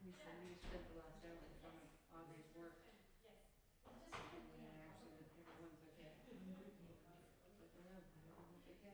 He said we spent the last hour in front of Audrey's work. And actually, everyone's okay. It's like, well, everyone's okay.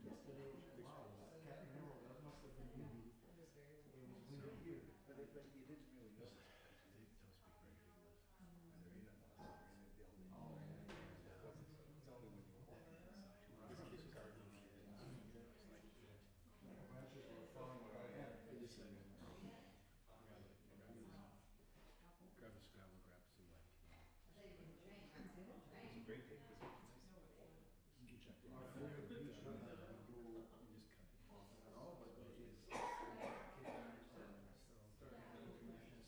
Yep, we are too.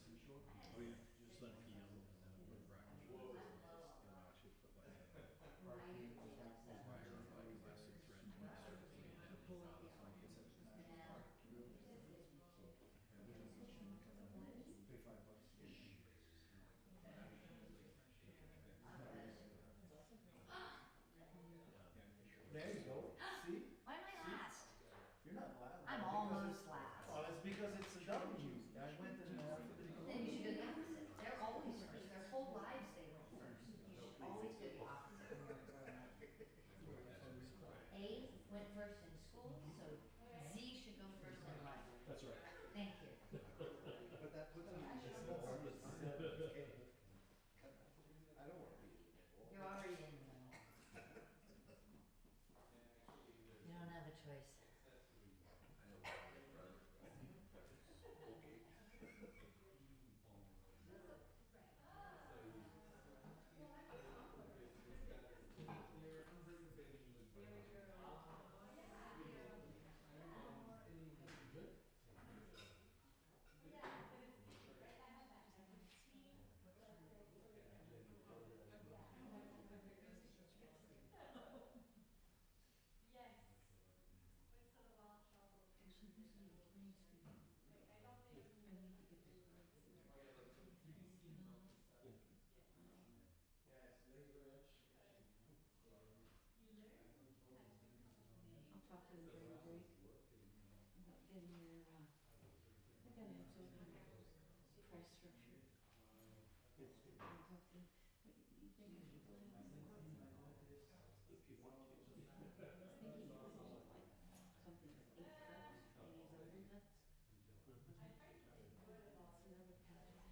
telling you, I went in for the Then you should go the opposite. They're always first. Their whole lives they went first. You should always go the opposite. A went first in school, so Z should go first in life. That's right. Thank you. But that puts me in the small with 7K. I don't want to be in the middle. You're already in the middle. You don't have a choice. I don't want to be a brother. Okay. Actually, this is a green screen. I need to get the cards. I'll talk to them during the break about getting their, I gotta have some kind of price structure. I'll talk to them. But you think I should go ahead and If you want to. I was thinking it would look like something with 8 cups, maybe golden cups. That's another pattern.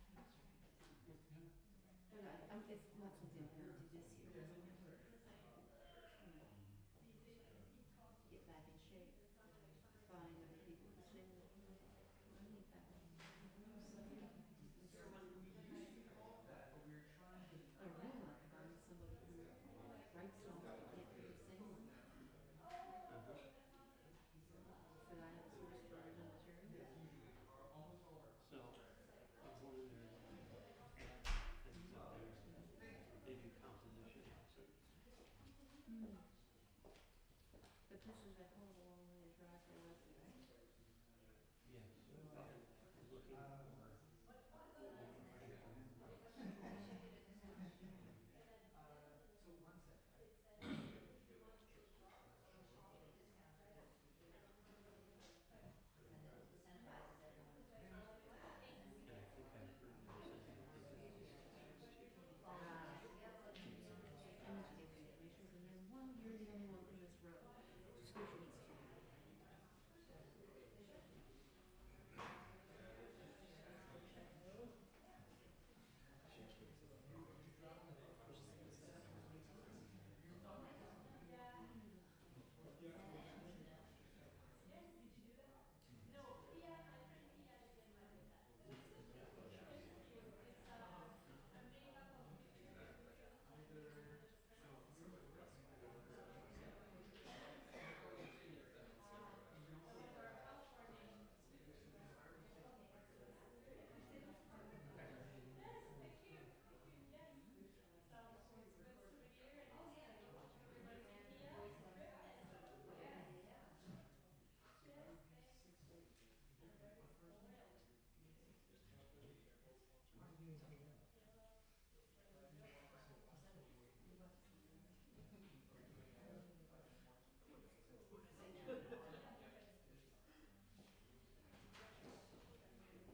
But it's not something I'm gonna do this year, because I never, get back in shape, find other people to sing with. I need that. I really want to find somebody who writes songs but can't really sing them. So I have a source for original material. So, if one of their things up there, they do composition lessons. But this is a hell of a long way to drive for Leslie, right? Yes. And looking for Incentivizes everyone to do it. and I think I've heard them say that they do these tests too. I need to get the information from them. Well, you're the only one from this row. Excuse me.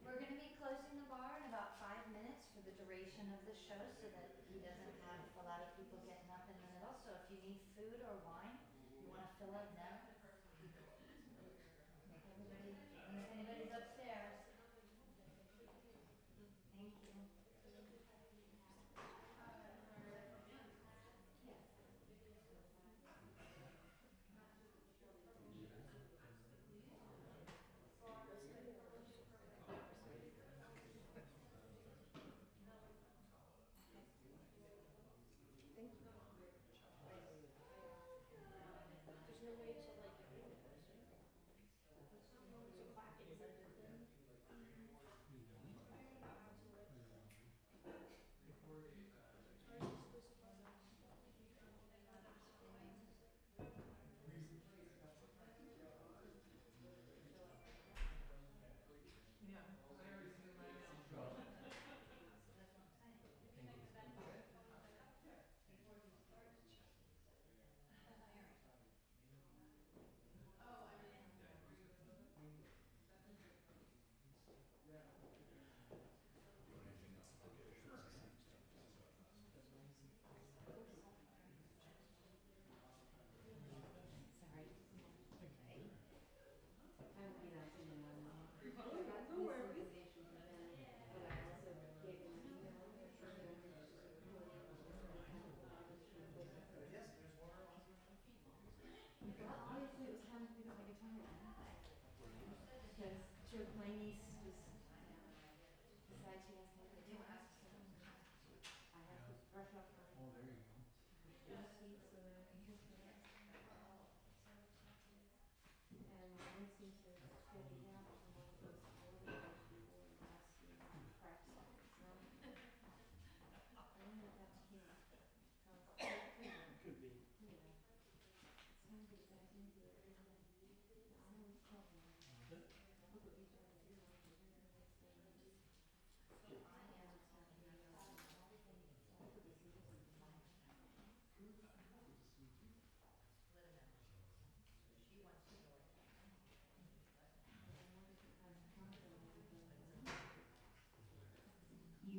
We're going to be closing the bar in about 5 minutes for the duration of the show so that he doesn't have a lot of people getting up in the middle. So if you need food or wine, you want to fill up now. Make everybody, unless anybody's upstairs. Thank you. Thank you. There's no way to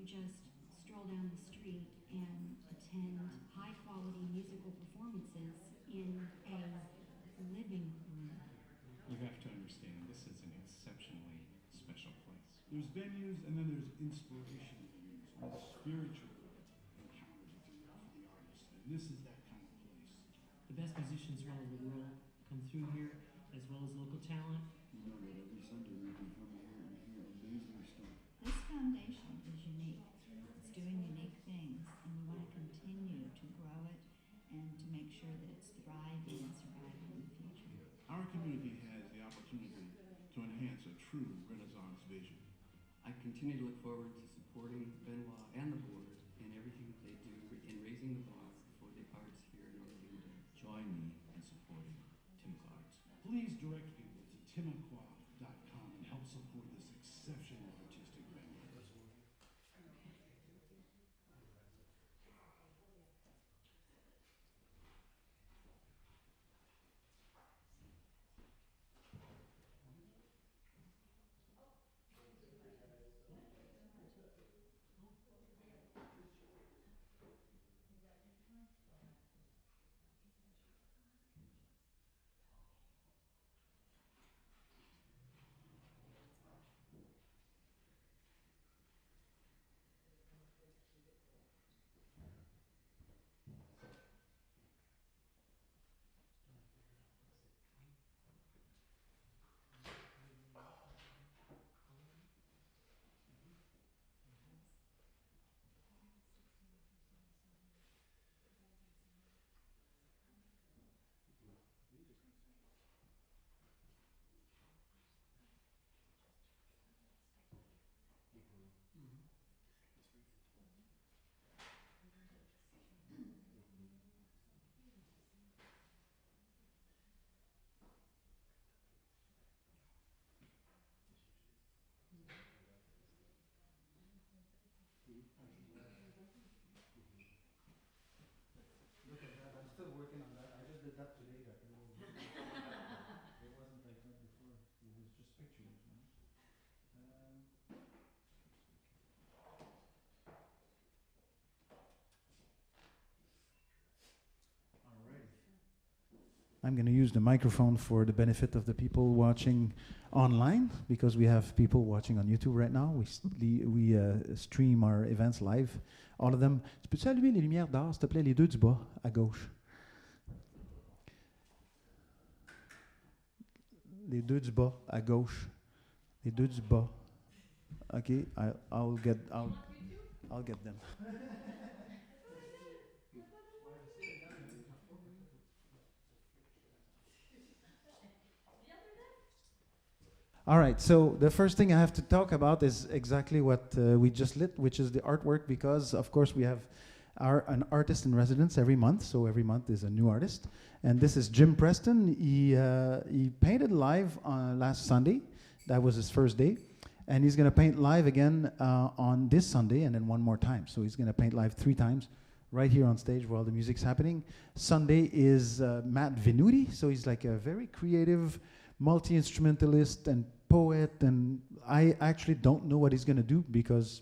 just stroll down the street and attend high-quality musical performances in a living room. You have to understand, this is an exceptionally special place. There's venues and then there's inspiration venues and spiritual encounters that they offer the artists. And this is that kind of place. The best musicians from all over the world come through here, as well as local talent. You know that every Sunday we can come here and hear amazing stuff. This foundation is unique. It's doing unique things, and we want to continue to grow it and to make sure that it's thriving and surviving in the future. Our community has the opportunity to enhance a true Renaissance vision. I continue to look forward to supporting Benoit and the board in everything that they do in raising the bar for the arts here in North England. Join me in supporting Timucua Arts. Please direct people to timucua.com and help support this exceptional artistic venue. Look at that, I'm still working on that. I just did that today. That it wasn't like that before. It was just pictures, you know. Alrighty. I'm going to use the microphone for the benefit of the people watching online, because we have people watching on YouTube right now. We stream our events live, all of them. Tu peux-tu allumer les lumières d'or, s'il te plaît, les deux du bas, à gauche? Les deux du bas, à gauche. Les deux du bas. Okay, I'll get them. All right, so the first thing I have to talk about is exactly what we just lit, which is the artwork, because of course we have an artist in residence every month, so every month is a new artist. And this is Jim Preston. He painted live last Sunday. That was his first day. And he's going to paint live again on this Sunday, and then one more time. So he's going to paint live 3 times right here on stage while the music's happening. Sunday is Matt Venuti, so he's like a very creative multi-instrumentalist and poet, and I actually don't know what he's going to do, because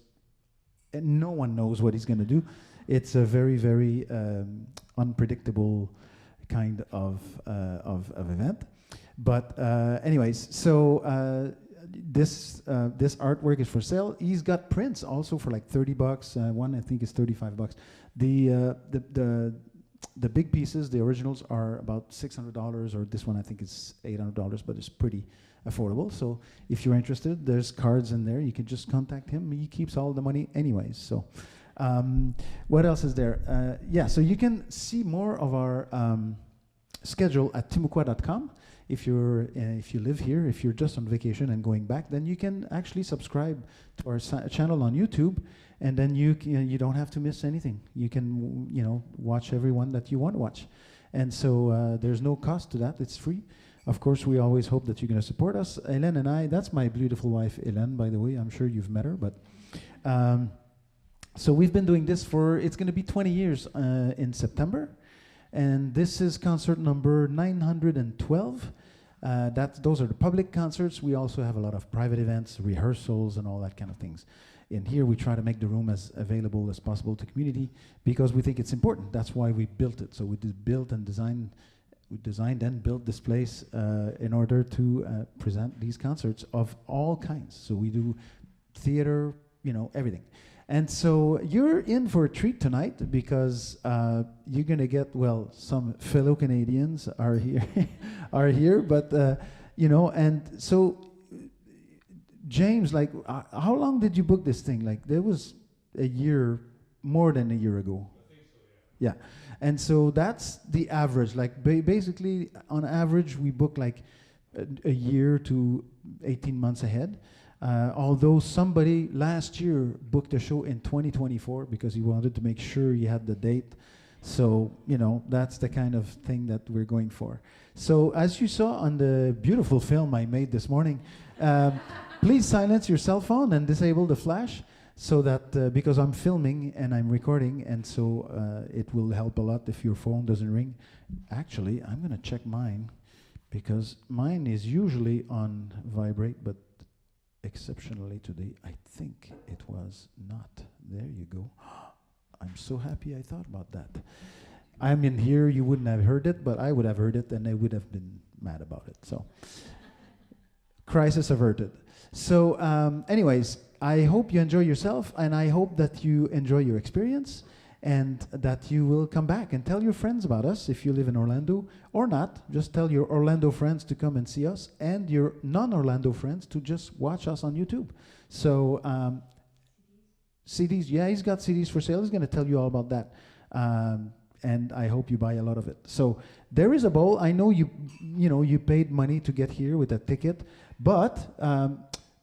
no one knows what he's going to do. It's a very, very unpredictable kind of event. But anyways, so this artwork is for sale. He's got prints also for like $30. One I think is $35. The big pieces, the originals, are about $600, or this one I think is $800, but it's pretty affordable. So if you're interested, there's cards in there. You can just contact him. He keeps all the money anyways. So what else is there? Yeah, so you can see more of our schedule at timucua.com. If you live here, if you're just on vacation and going back, then you can actually subscribe to our channel on YouTube, and then you don't have to miss anything. You can watch everyone that you want to watch, and so there's no cost to that. It's free. Of course, we always hope that you're going to support us. Hélène and I, that's my beautiful wife, Hélène, by the way. I'm sure you've met her, but so we've been doing this it's going to be 20 years in September. And this is concert number 912. Those are the public concerts. We also have a lot of private events, rehearsals, and all that kind of things. In here, we try to make the room as available as possible to community because we think it's important. That's why we built it. So we designed and built this place in order to present these concerts of all kinds. So we do theater, everything. And so you're in for a treat tonight because you're going to get, some fellow Canadians are here, but, and so James, how long did you book this thing? There was more than a year ago. I think so, yeah. Yeah. And so that's the average. Basically, on average, we book a year to 18 months ahead. Although somebody last year booked a show in 2024 because he wanted to make sure he had the date. So, that's the kind of thing that we're going for. So, as you saw on the beautiful film I made this morning, please silence your cell phone and disable the flash so that, because I'm filming and I'm recording, and so it will help a lot if your phone doesn't ring. Actually, I'm going to check mine because mine is usually on vibrate, but exceptionally today, I think it was not. There you go. I'm so happy I thought about that. I'm in here, you wouldn't have heard it, but I would have heard it and I would have been mad about it. So, crisis averted. So, anyways, I hope you enjoy yourself and I hope that you enjoy your experience and that you will come back and tell your friends about us if you live in Orlando or not. Just tell your Orlando friends to come and see us and your non-Orlando friends to just watch us on YouTube. So CDs, yeah, he's got CDs for sale. He's going to tell you all about that. And I hope you buy a lot of it. So there is a bowl. I know you paid money to get here with a ticket, but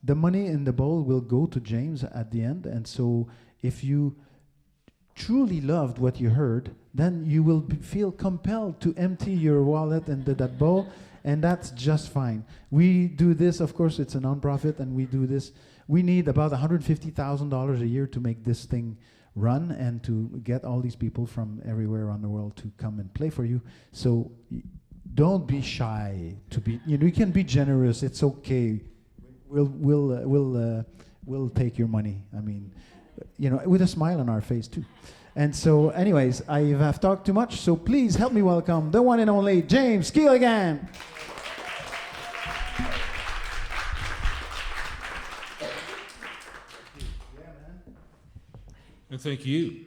the money in the bowl will go to James at the end. And so if you truly loved what you heard, then you will feel compelled to empty your wallet into that bowl, and that's just fine. We do this, of course, it's a non-profit, and we do this. We need about $150,000 a year to make this thing run and to get all these people from everywhere around the world to come and play for you. So don't be shy to be. You can be generous. It's okay. We'll take your money. I mean, with a smile on our face too. And so, anyways, I have talked too much, so please help me welcome the one and only James Keelaghan. And thank you.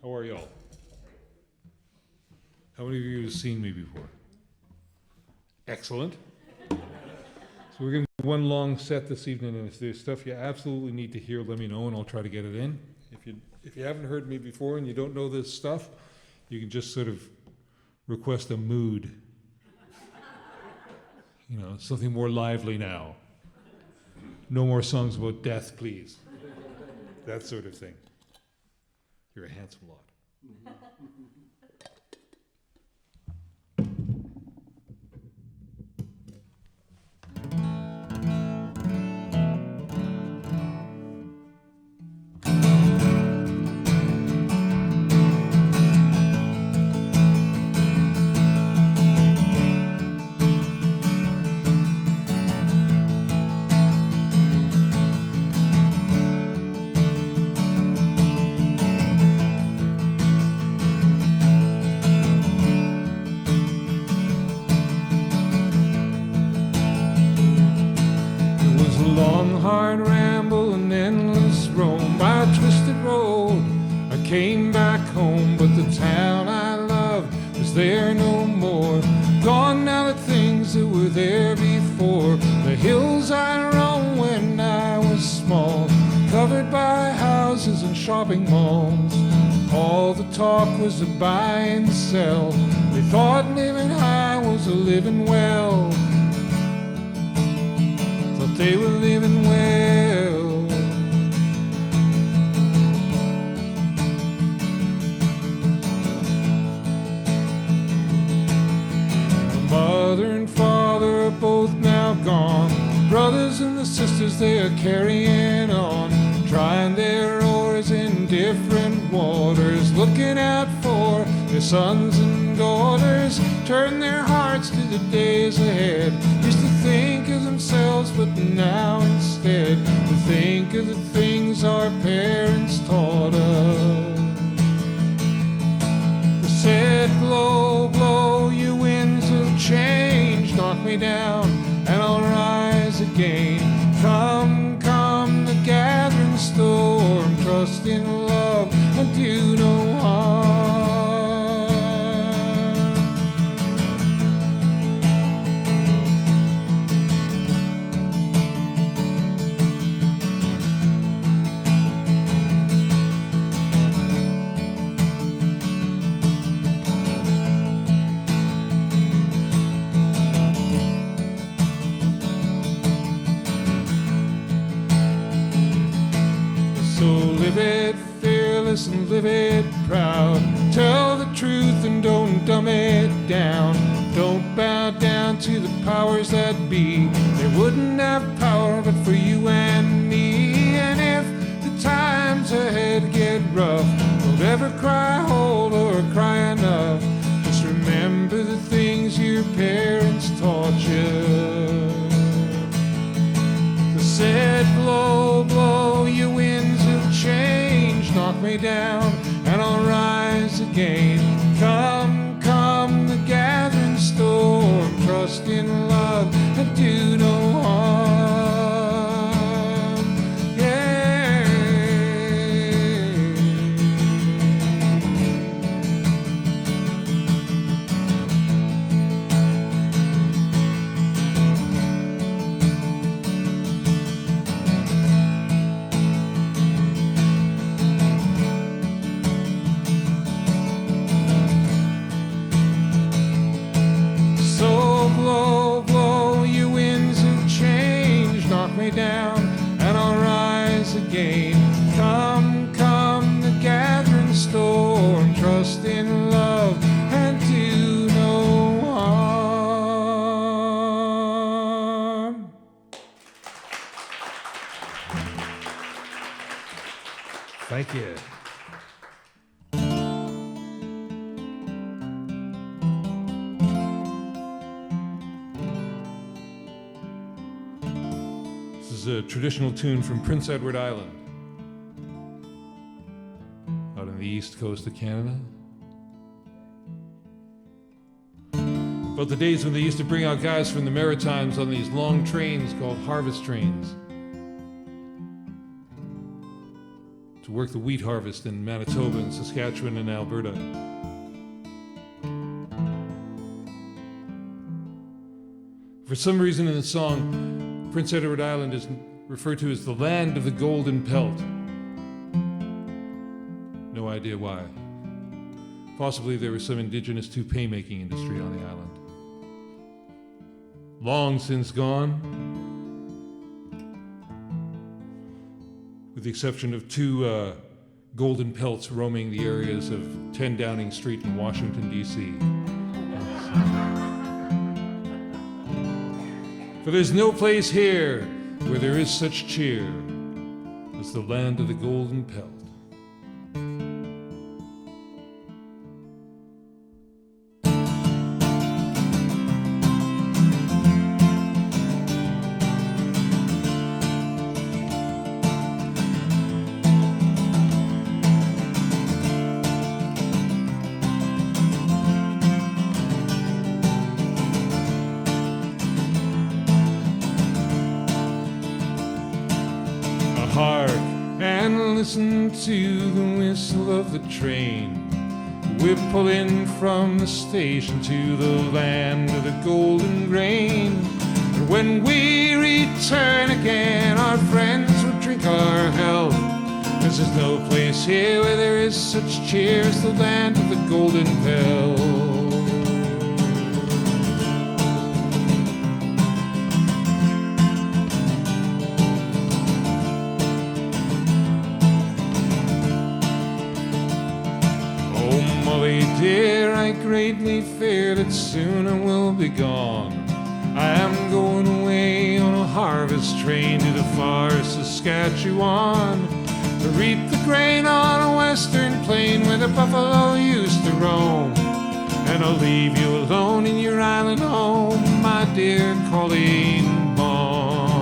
How are y'all? How many of you have seen me before? Excellent. So we're going to do one long set this evening, and if there's stuff you absolutely need to hear, let me know, and I'll try to get it in. If you haven't heard me before and you don't know this stuff, you can just sort of request a mood. Something more lively now. No more songs about death, please. That sort of thing. You're a handsome lot. Came back home, but the town I loved was there no more. Gone now the things that were there before. The hills I roamed when I was small, covered by houses and shopping malls. All the talk was to buy and sell. They thought living high was a living well. Thought they were living well. Mother and father are both now gone. Brothers and the sisters, they are carrying on, trying their oars in different waters, looking out for their sons and daughters turn their hearts to the days ahead. Used to think of themselves, but now instead to think of the things our parents taught us. They said, blow, blow, your winds of change, knock me down, and I'll rise again. Come, come, the gathering storm, trust in love and do no harm. So live it fearless and live it proud. Tell the truth and don't dumb it down. Don't bow down to the powers that be. They wouldn't have power but for you and me. And if the times ahead get rough, don't ever cry hold or cry enough. Just remember the things your parents taught you. They said, blow, blow, your winds of change, knock me down, and I'll rise again. Come, come, the gathering storm, trust in love and do no harm. Yeah. Blow, blow, your winds of change, knock me down, and I'll rise again. Come, come, the gathering storm, trust in love and do no harm. Thank you. This is a traditional tune from Prince Edward Island, out on the east coast of Canada. About the days when they used to bring out guys from the Maritimes on these long trains called harvest trains to work the wheat harvest in Manitoba and Saskatchewan and Alberta. For some reason in the song, Prince Edward Island is referred to as the land of the golden pelt. No idea why. Possibly there was some indigenous toupee-making industry on the island. Long since gone, with the exception of two golden pelts roaming the areas of 10 Downing Street in Washington, D.C. For there's no place here where there is such cheer as the land of the golden pelt. Hark and listen to the whistle of the train. We're pulling from the station to the land of the golden grain. And when we return again, our friends will drink our health. 'Cause there's no place here where there is such cheer as the land of the golden pelt. Dear, I greatly fear that soon I will be gone. I am going away on a harvest train to the far Saskatchewan to reap the grain on a western plain where the buffalo used to roam. and I'll leave you alone in your island home, my dear Colleen Bawn.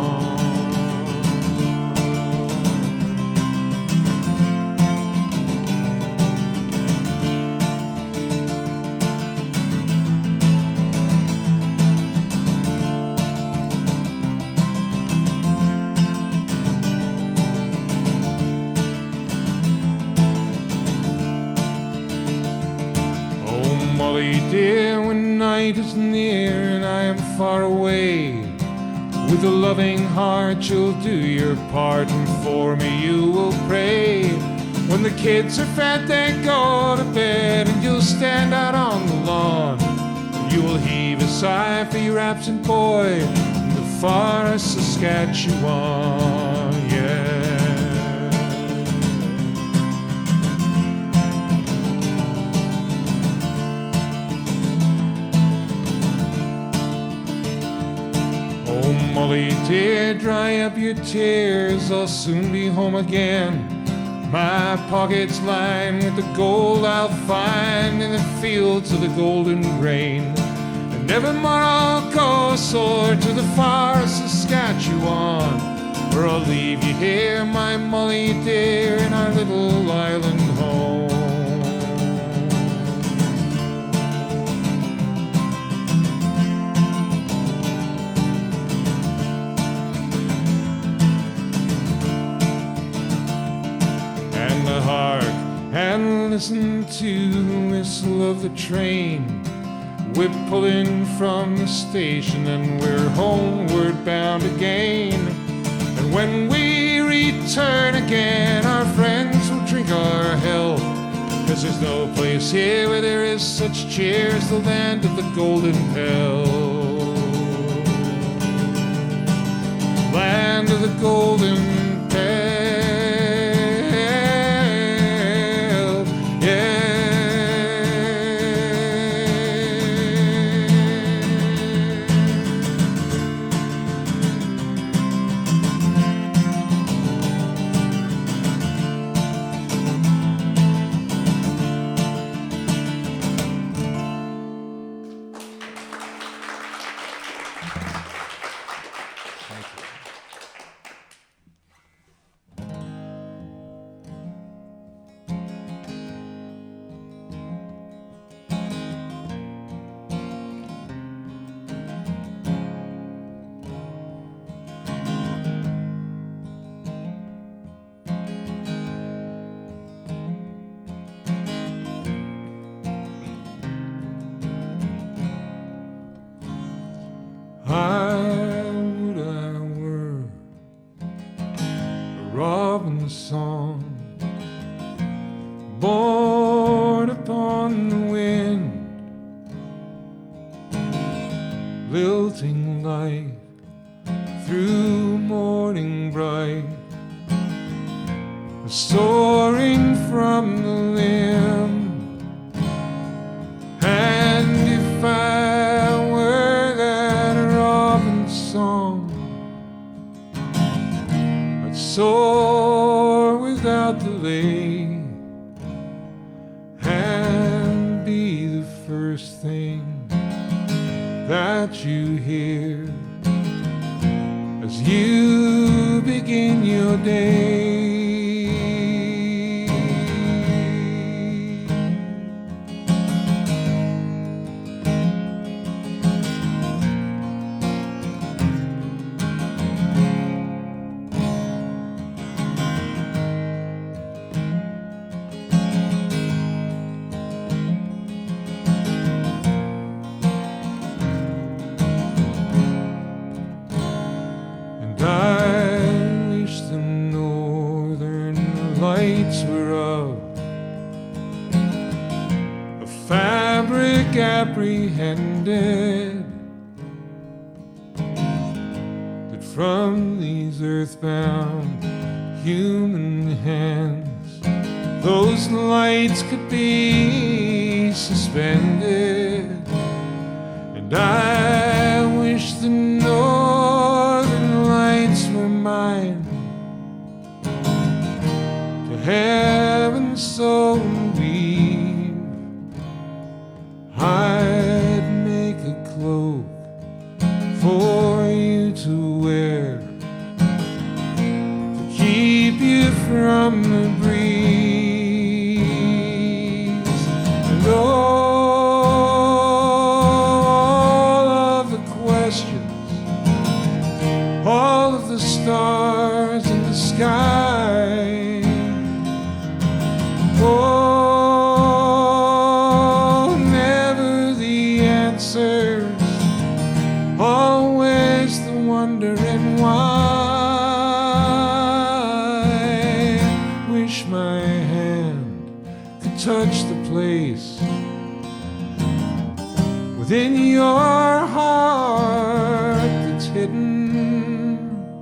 Molly dear, when night is near and I am far away, with a loving heart you'll do your part, and for me you will pray. When the kids are fed they go to bed, and you'll stand out on the lawn. You will heave a sigh for your absent boy in the far Saskatchewan, yeah. Oh, Molly dear, dry up your tears, I'll soon be home again. My pockets lined with the gold I'll find in the fields of the golden grain. And never more I'll go soar to the far Saskatchewan, or I'll leave you here, my Molly dear, in our little island home. Hark and listen to the whistle of the train. We're pulling from the station and we're homeward bound again. And when we return again, our friends will drink our health, 'cause there's no place here where there is such cheer as the land of the golden bell. Land of the golden bell. Song borne upon the wind, lilting light through morning bright, soaring from the limb. And if I were that robin song, I'd soar without delay and be the first thing that you hear as you begin your day. Apprehended that from these earthbound human hands those lights could be suspended. And I wish the northern lights were mine, to heaven so weave I from the breeze, and all of the questions, all of the stars in the sky. Oh, never the answers, always the wondering why. Wish my hand could touch the place within your heart that's hidden,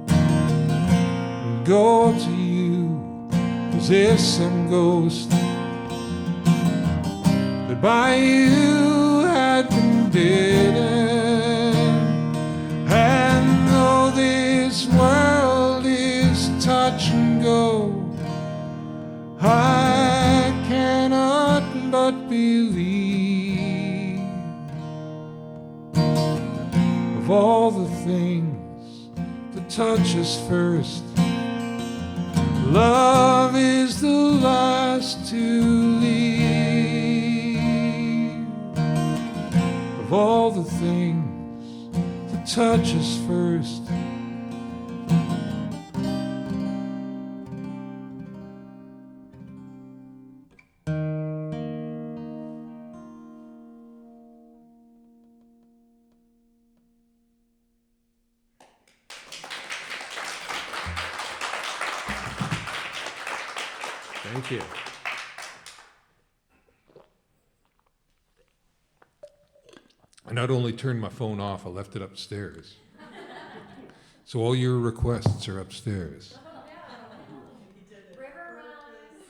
and go to you as if some ghost that by you had been bidden. And though this world is touch and go, I cannot but believe of all the things that touch us first, love is the last to leave. Of all the things that touch us first, Thank you. I not only turned my phone off, I left it upstairs. So all your requests are upstairs. River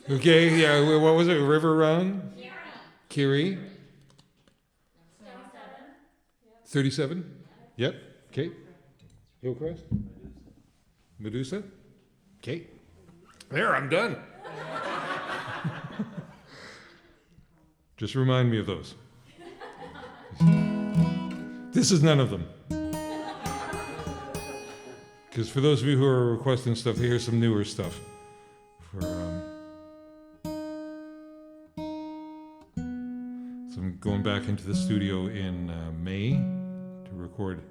runs. Okay, yeah, what was it? River Run? Kiri? 37? Yep, okay. Hillcrest? Medusa? Okay. There, I'm done. Just remind me of those. This is none of them. Because for those of you who are requesting stuff, here's some newer stuff. So I'm going back into the studio in May to record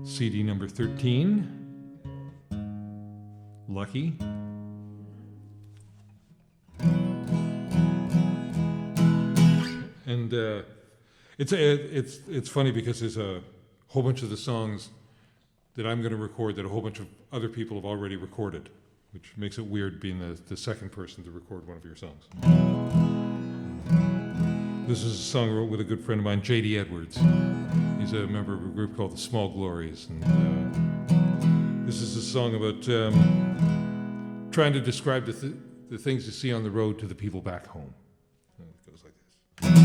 CD number 13, Lucky. And it's funny because there's a whole bunch of the songs that I'm going to record that a whole bunch of other people have already recorded, which makes it weird being the second person to record one of your songs. This is a song I wrote with a good friend of mine, J.D. Edwards. He's a member of a group called the Small Glories. And this is a song about trying to describe the things you see on the road to the people back home. And it goes like this.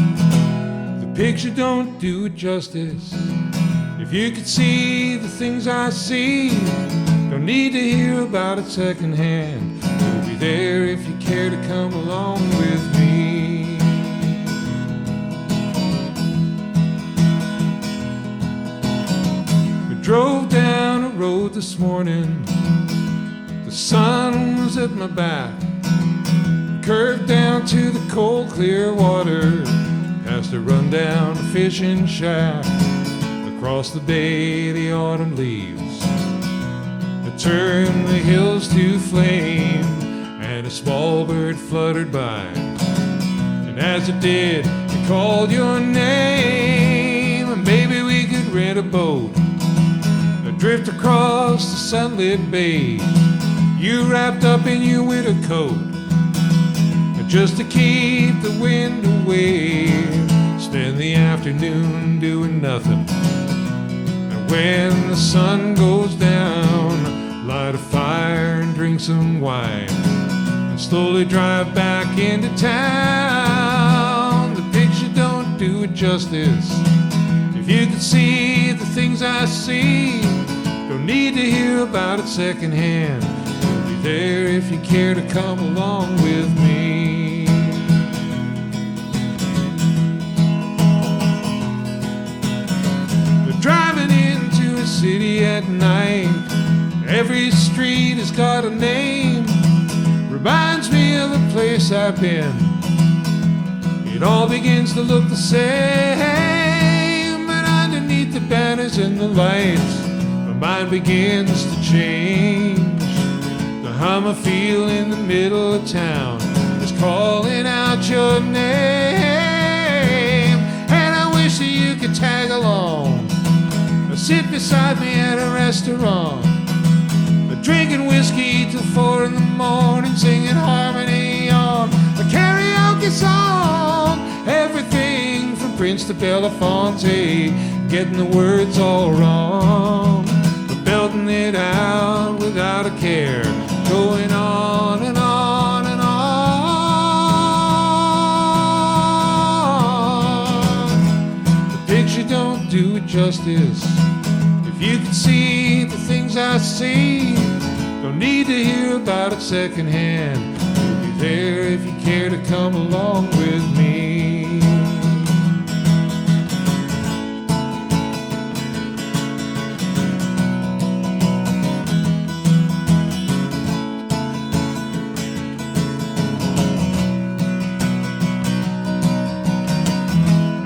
The picture don't do it justice. If you could see the things I see, don't need to hear about it secondhand. You'll be there if you care to come along with me. We drove down a road this morning. The sun was at my back. Curved down to the cold, clear water, past a rundown fishing shack. Across the bay, the autumn leaves that turned the hills to flame, and a small bird fluttered by. And as it did, it called your name. And maybe we could rent a boat, drift across the sunlit bay. You wrapped up in your winter coat, just to keep the wind away. Spend the afternoon doing nothing. When the sun goes down, light a fire and drink some wine, and slowly drive back into town. The picture don't do it justice. If you could see the things I see, don't need to hear about it secondhand. You'll be there if you care to come along with me. We're driving into a city at night. Every street has got a name. Remind place I've been. It all begins to look the same, and underneath the banners and the lights, my mind begins to change. The hum I feel in the middle of town is calling out your name, and I wish that you could tag along or sit beside me at a restaurant, drinking whiskey till 4 in the morning, singing harmony on a karaoke song. Everything from Prince to Belafonte, getting the words all wrong, but belting it out without a care, going on and on and on. The picture don't do it justice. If you could see the things I see, don't need to hear about it secondhand. You'll be there if you care to come along with me.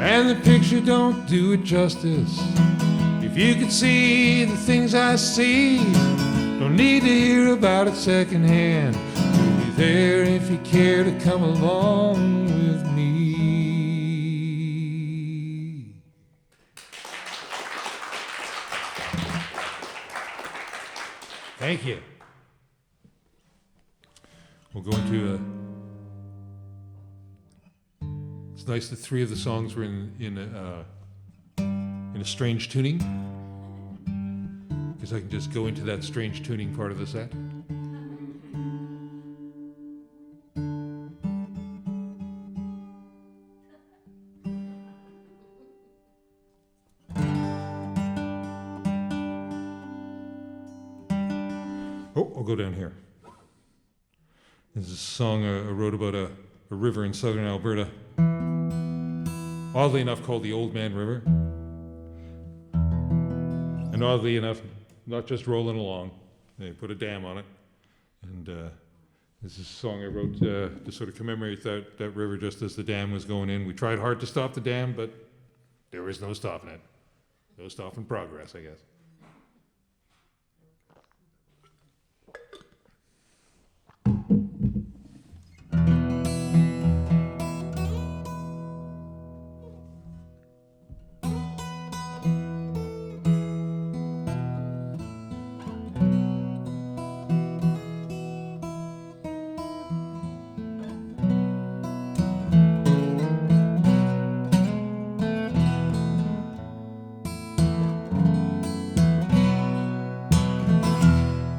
And the picture don't do it justice. If you could see the things I see, don't need to hear about it secondhand. You'll be there if you care to come along with me. Thank you. We'll go into it's nice that 3 of the songs were in a strange tuning, because I can just go into that strange tuning part of the set. Oh, I'll go down here. This is a song I wrote about a river in southern Alberta, oddly enough called the Old Man River. And oddly enough, not just rolling along. They put a dam on it. And this is a song I wrote to sort of commemorate that river just as the dam was going in. We tried hard to stop the dam, but there was no stopping it. No stopping progress, I guess.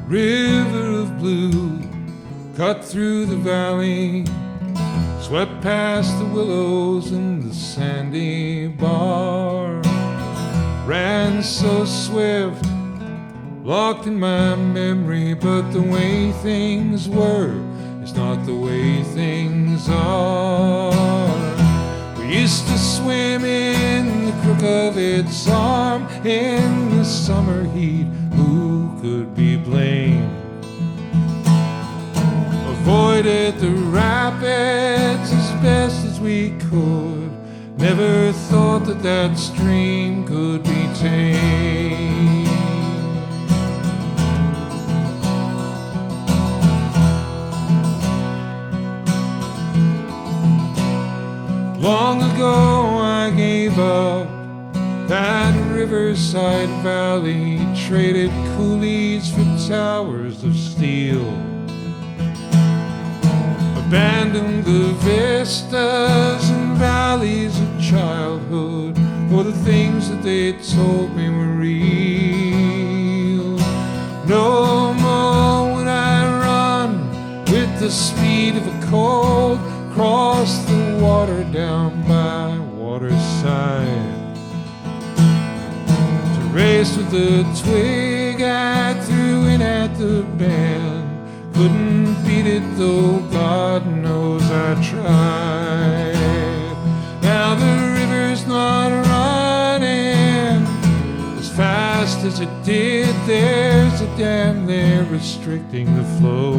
River of blue, cut through the valley, swept past the willows and the sandy bar, ran so swift, locked in my memory, but the way things were is not the way things are. We used to swim in the crook of its arm in the summer heat. Who could be blamed? Avoided the rapids as best as we could. Never thought that that stream could be tamed. Long ago I gave up that riverside valley, traded coolies for towers of steel, abandoned the vistas and valleys of childhood for the things that they told me were real. No more would I run with the speed of a colt across the water down by waterside, race with the twig I threw in at the bend. Couldn't beat it though, God knows I tried. Now the river's not running as fast as it did. There's a dam there restricting the flow,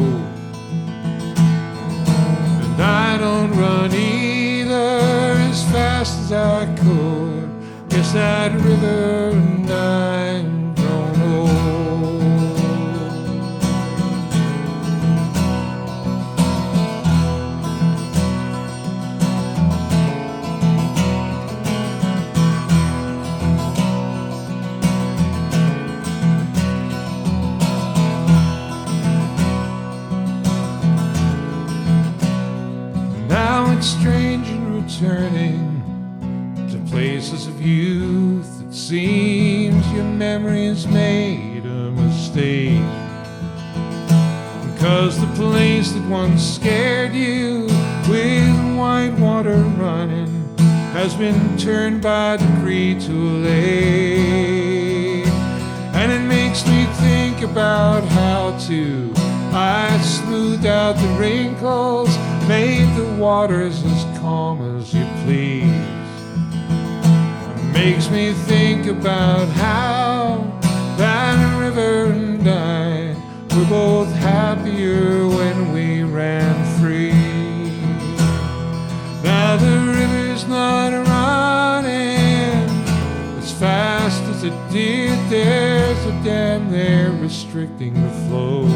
and fast as I could. Guess that river and I'm grown old. Now it's strange and returning to places of youth. It seems your memory has made a mistake, because the place that once scared you with white water running has been turned by decree to a lake. And it makes me think about how to I smoothed out the wrinkles, made the waters as calm as you please. It makes me think about how that river and I were both happier when we ran free. Now the river's not running as fast as it did. There's a dam there restricting the flow.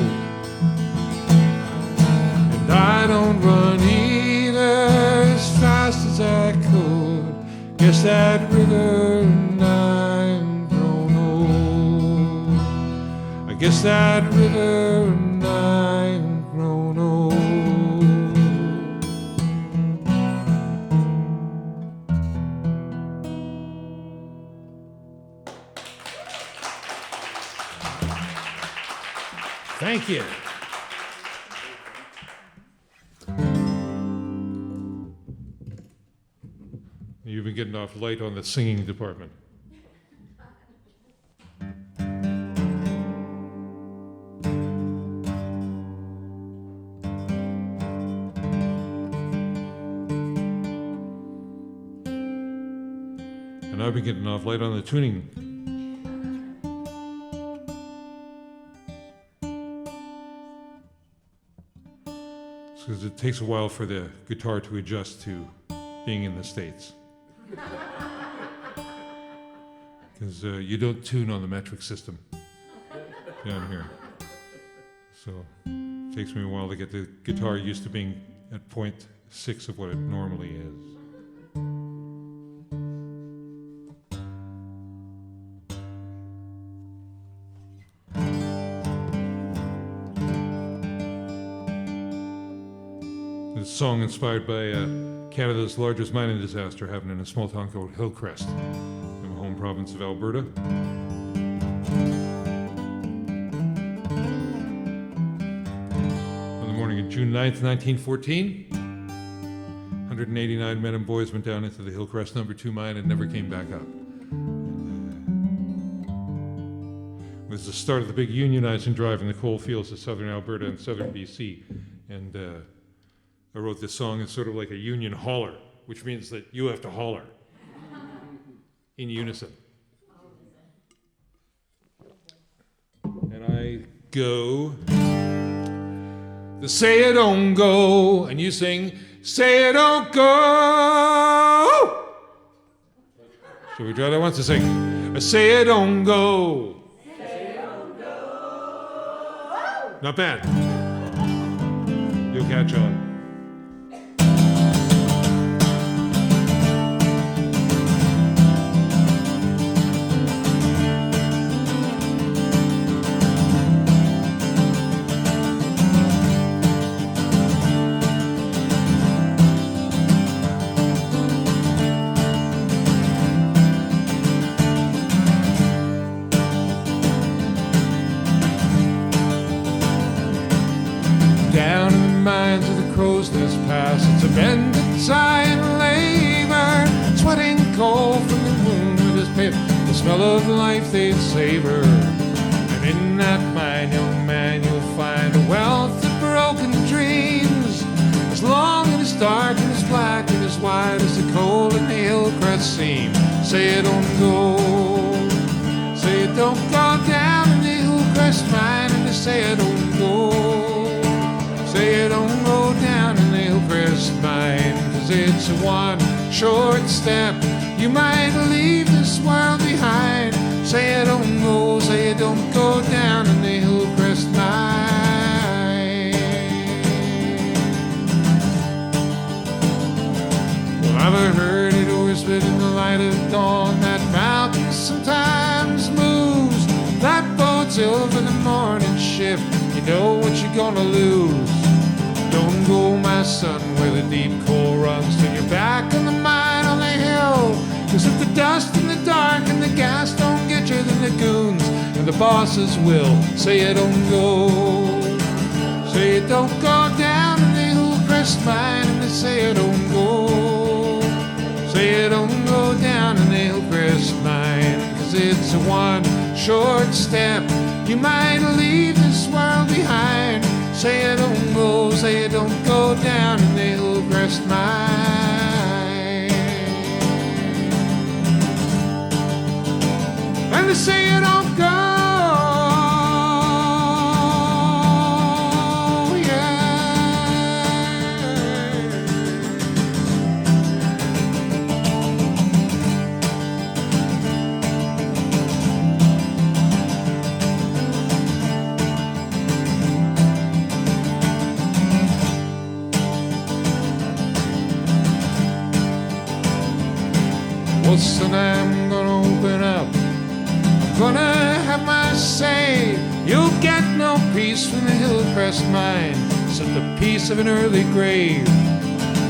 I don't run either as fast as I could. Guess that river and I'm grown old. I guess that river and I'm grown old. Thank you. You've been getting off light on the singing department. And I've been getting off light on the tuning. Because it takes a while for the guitar to adjust to being in the States. Because you don't tune on the metric system down here. So it takes me a while to get the guitar used to being at 0.6 of what it normally is. This song inspired by Canada's largest mining disaster happened in a small town called Hillcrest in the home province of Alberta. On the morning of June 9th, 1914, 189 men and boys went down into the Hillcrest No. 2 mine and never came back up. It was the start of the big unionizing drive in the coal fields of southern Alberta and southern BC. And I wrote this song as sort of like a union holler, which means that you have to holler in unison. And I go, the say it don't go, and you sing, say it don't go. Shall we try that once to sing? Say it don't go. Say it don't go. Not bad. You'll catch on. It's a bandit's eye and labor, sweating coal from the wound with his pit, the smell of life they'd savor. And in that mine, young man, you'll find a wealth of broken dreams, as long and as dark and as black and as wide as the coal in the Hillcrest seam. Say it don't go, say it don't go down in the Hillcrest mine, and say it don't go, say it don't go down in the Hillcrest mine, 'cause it's a one short step. You might leave this world behind. Say you don't go, say you don't go down in the Hillcrest mine. Well, I've heard it whispered in the light of dawn that mountain sometimes moves. That bodes ill for the morning shift. You know what you're gonna lose. Don't go, my son, where the deep coal runs till you're back in the mine on the hill. 'Cause if the dust and the dark and the gas don't get you, then the goons and the bosses will. Say you don't go, say you don't go down in the Hillcrest mine, and they say you don't go, say you don't go down in the Hillcrest mine. 'Cause it's a one short step. You might leave this world behind. Say you don't go, say you don't go down in the Hillcrest mine. And they say you don't go, well, son, I'm gonna open up. I'm gonna have my say. You'll get no peace from the Hillcrest mine, except the peace of an early grave.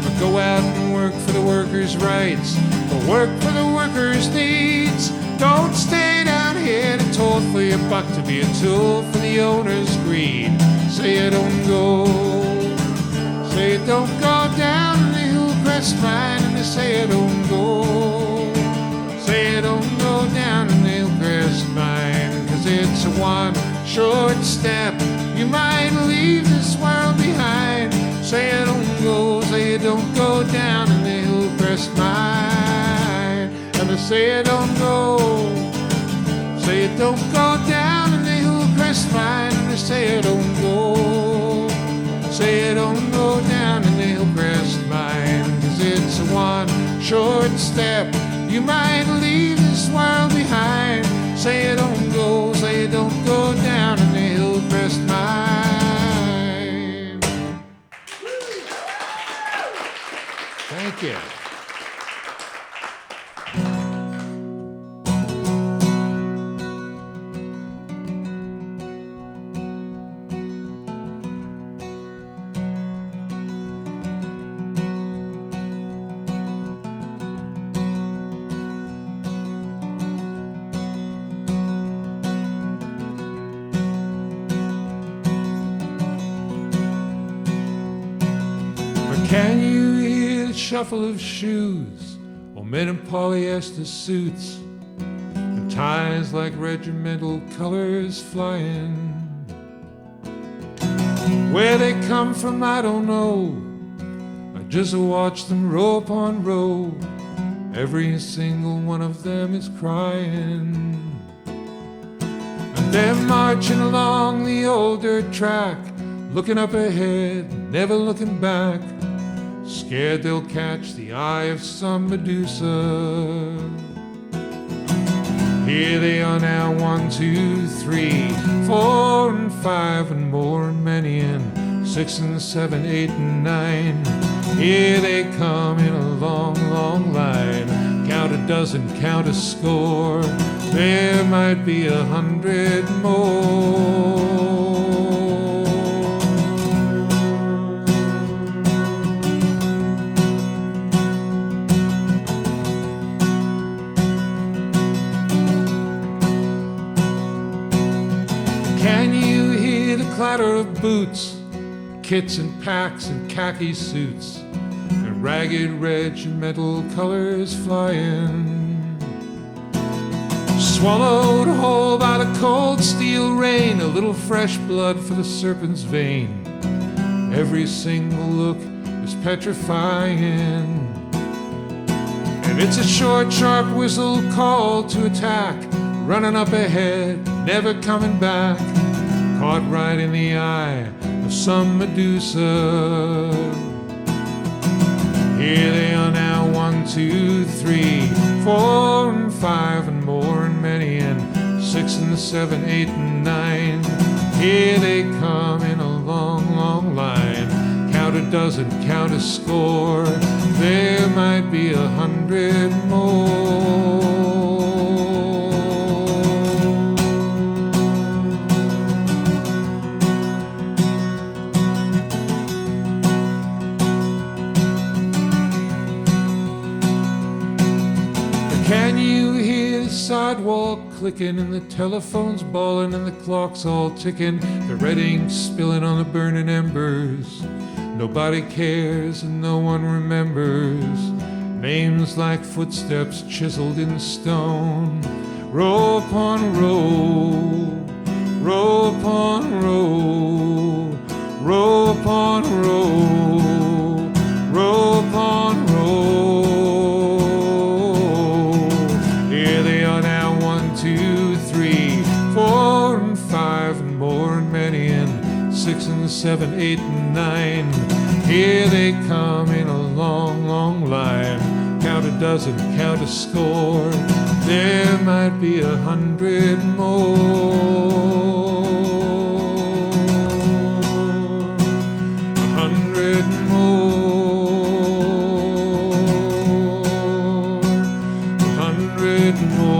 But go out and work for the workers' rights, but work for the workers' needs. Don't stay down here to toil for your buck, to be a tool for the owner's greed. Say you don't go, say you don't go down in the Hillcrest mine, and they say you don't go, say you don't go down in the Hillcrest mine. 'Cause it's a one short step. You might leave this world behind. Say you don't go, say you don't go down in the Hillcrest mine. And they say you don't go, say you don't go down in the Hillcrest mine. And they say you don't go, say you don't go down in the Hillcrest mine. 'Cause it's a one short step. You might leave this world behind. Say you don't go, say you don't go down in the Hillcrest mine. Thank you. Can you hear the shuffle of shoes, or men in polyester suits, and ties like regimental colors flying? Where they come from, I don't know. I just watch them row upon row. Every single one of them is crying. And they're marching along the old dirt track, looking up ahead, never looking back, scared they'll catch the eye of some Medusa. Here they are now, 1, 2, 3, 4, and 5, and more, and many, and 6, and 7, 8, and 9. Here they come in a long, long line. Count a dozen, count a score. There might be 100 more. Clatter of boots, kits and packs and khaki suits, and ragged regimental colors flying. Swallowed whole by the cold steel rain, a little fresh blood for the serpent's vein. Every single look is petrifying. And it's a short, sharp whistle call to attack, running up ahead, never coming back. Caught right in the eye of some Medusa. Here they are now, 1, 1, 2, 3, 4 and 5 and more and many and 6 and 7, 8 and 9. Here they come in a long, long line. Count a dozen, count a score. There might be 100 more. Can you hear the sidewalk clicking and the telephones bawling and the clocks all ticking, the red ink spilling on the burning embers? Nobody cares and no one remembers. Names like footsteps chiseled in stone. Row upon row, row upon row, row upon row, row upon row. Here they are now, 1, 2, 3, 4 and 5 and more and many and 6 and 7, 8 and 9. Here they come in a long, long line. Count a dozen, count a score. There might be 100 more. 100 more. 100 more.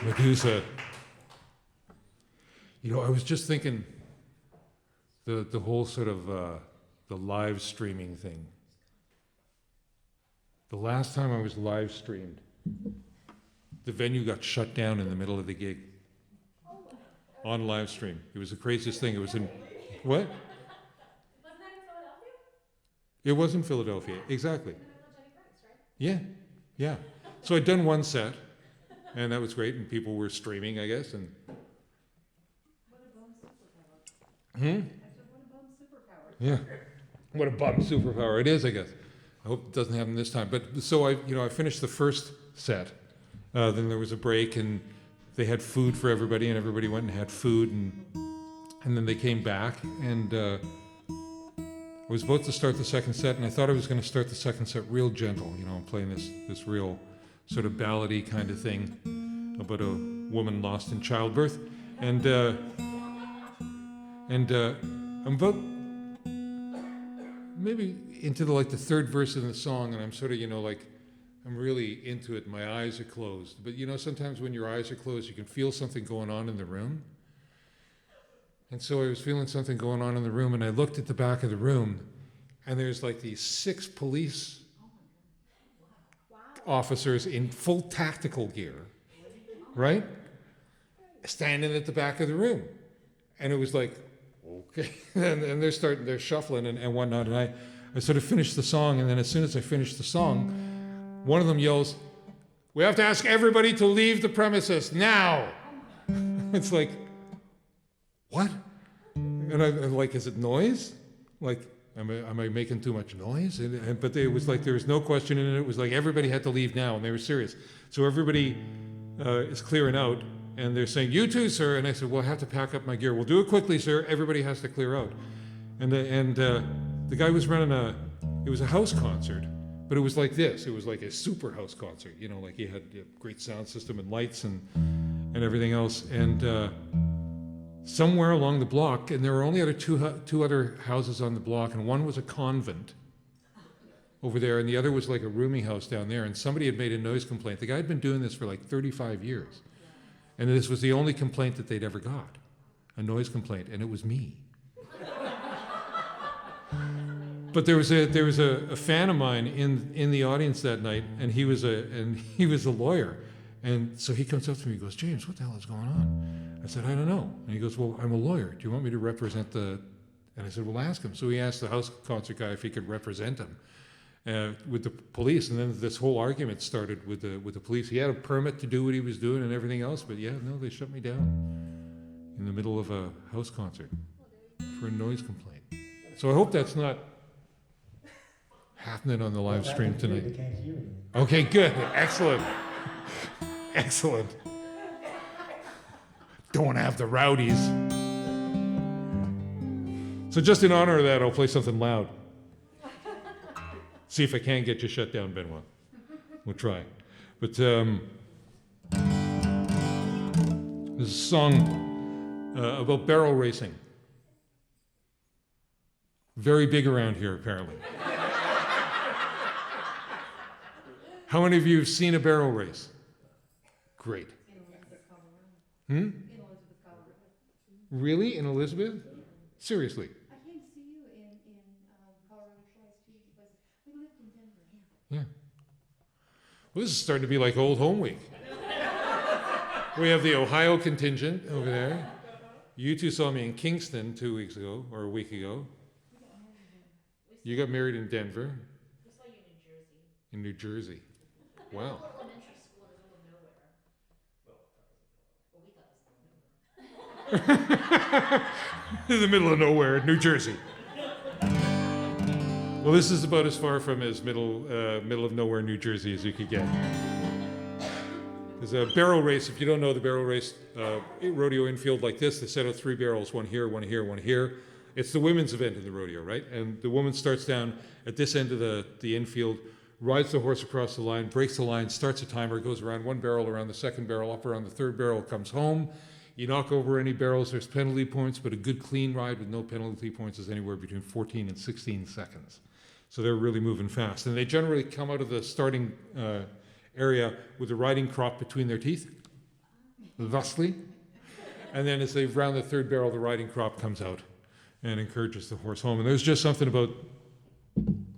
Medusa. You know, I was just thinking the whole sort of the live streaming thing. The last time I was live streamed, the venue got shut down in the middle of the gig on live stream. It was the craziest thing. It was in, what? Wasn't that in Philadelphia? It was in Philadelphia, exactly. In the middle of Jenny Price, right? Yeah, yeah. So I'd done one set, and that was great, and people were streaming, I guess, and What a bum superpower. hmm? I said, what a bum superpower. Yeah. What a bum superpower it is, I guess. I hope it doesn't happen this time. But so I finished the first set. Then there was a break, and they had food for everybody, and everybody went and had food, and then they came back, and I was about to start the second set, and I thought I was going to start the second set real gentle, playing this real sort of ballady kind of thing about a woman lost in childbirth, and I'm about maybe into the third verse of the song, and I'm sort of I'm really into it. My eyes are closed, but sometimes when your eyes are closed, you can feel something going on in the room. And so I was feeling something going on in the room, and I looked at the back of the room, and there's these 6 police officers in full tactical gear, right? Standing at the back of the room. And it was like, okay. and they're shuffling and whatnot. And I sort of finished the song, and then as soon as I finished the song, one of them yells, "We have to ask everybody to leave the premises now." It's like, what? And I'm like, is it noise? Am I making too much noise? But it was there was no question in it. It was everybody had to leave now, and they were serious. So everybody is clearing out, and they're saying, "You too, sir." And I said, "Well, I have to pack up my gear." "We'll do it quickly, sir. Everybody has to clear out." And the guy was running it was a house concert, but it was like this. It was like a super house concert, he had a great sound system and lights and everything else. And somewhere along the block, and there were only two other houses on the block, and one was a convent over there, and the other was a rooming house down there, and somebody had made a noise complaint. The guy had been doing this for 35 years, and this was the only complaint that they'd ever got, a noise complaint, and it was me. But there was a fan of mine in the audience that night, and he was a lawyer, And so he comes up to me, he goes, James, what the hell is going on? I said, I don't know. And he goes, well, I'm a lawyer. Do you want me to represent the... And I said, well, ask him. So he asked the house concert guy if he could represent him with the police. And then this whole argument started with the police. He had a permit to do what he was doing and everything else, but yeah, no, they shut me down in the middle of a house concert for a noise complaint. So I hope that's not happening on the live stream tonight. They can't hear you. Okay, good. Excellent. Excellent. Don't want to have the rowdies. So just in honor of that, I'll play something loud. See if I can get you shut down, Benoit. We'll try. But there's a song about barrel racing. Very big around here, apparently. How many of you have seen a barrel race? Great. Hmm? Really? In Elizabeth? Seriously? I came to see you in Colorado twice too, because we lived in Denver. Yeah. Well, this is starting to be like Old Home Week. We have the Ohio contingent over there. You two saw me in Kingston 2 weeks ago, or a week ago. You got married in Denver. We saw you in New Jersey. In New Jersey. Wow. Elementary school in the middle of nowhere. Well, we thought it was in the middle of nowhere. In the middle of nowhere, New Jersey. Well, this is about as far from as middle of nowhere, New Jersey as you could get. There's a barrel race. If you don't know the barrel race, rodeo infield like this, they set out 3 barrels, one here, one here, one here. It's the women's event in the rodeo, right? And the woman starts down at this end of the infield, rides the horse across the line, breaks the line, starts a timer, goes around 1 barrel, around the 2nd barrel, up around the 3rd barrel, comes home. You knock over any barrels, there's penalty points, but a good clean ride with no penalty points is anywhere between 14 and 16 seconds. So they're really moving fast. And they generally come out of the starting area with a riding crop between their teeth, thusly. And then as they round the 3rd barrel, the riding crop comes out and encourages the horse home. And there's just something about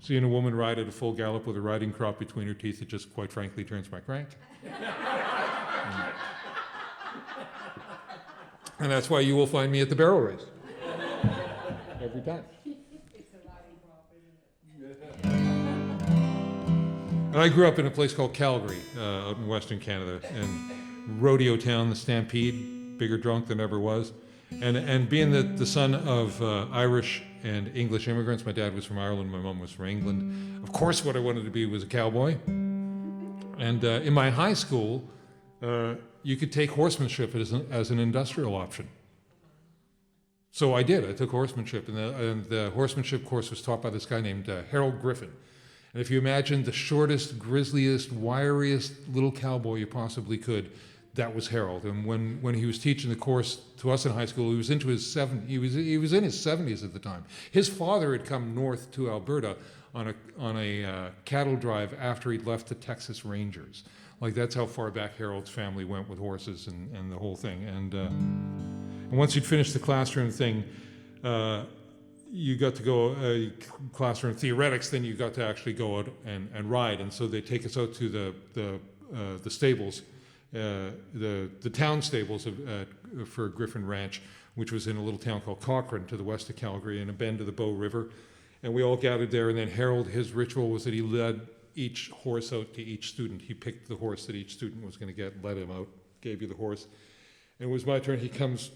seeing a woman ride at a full gallop with a riding crop between her teeth that just quite frankly turns my crank. And that's why you will find me at the barrel race. Every time. And I grew up in a place called Calgary, out in Western Canada, and rodeo town, the Stampede, bigger drunk than ever was. And being the son of Irish and English immigrants, my dad was from Ireland, my mom was from England. Of course, what I wanted to be was a cowboy. And in my high school, you could take horsemanship as an industrial option. So I did. I took horsemanship, and the horsemanship course was taught by this guy named Harold Griffin. And if you imagine the shortest, grisliest, wiriest little cowboy you possibly could, that was Harold. And when he was teaching the course to us in high school, he was into his 70s. He was in his 70s at the time. His father had come north to Alberta on a cattle drive after he'd left the Texas Rangers. Like, that's how far back Harold's family went with horses and the whole thing. And once you'd finished the classroom thing, you got to go classroom theoretics, then you got to actually go out and ride. And so they take us out to the stables, the town stables for Griffin Ranch, which was in a little town called Cochrane to the west of Calgary in a bend of the Bow River. And we all gathered there, and then Harold, his ritual was that he led each horse out to each student. He picked the horse that each student was going to get, led him out, gave you the horse. And it was my turn. He comes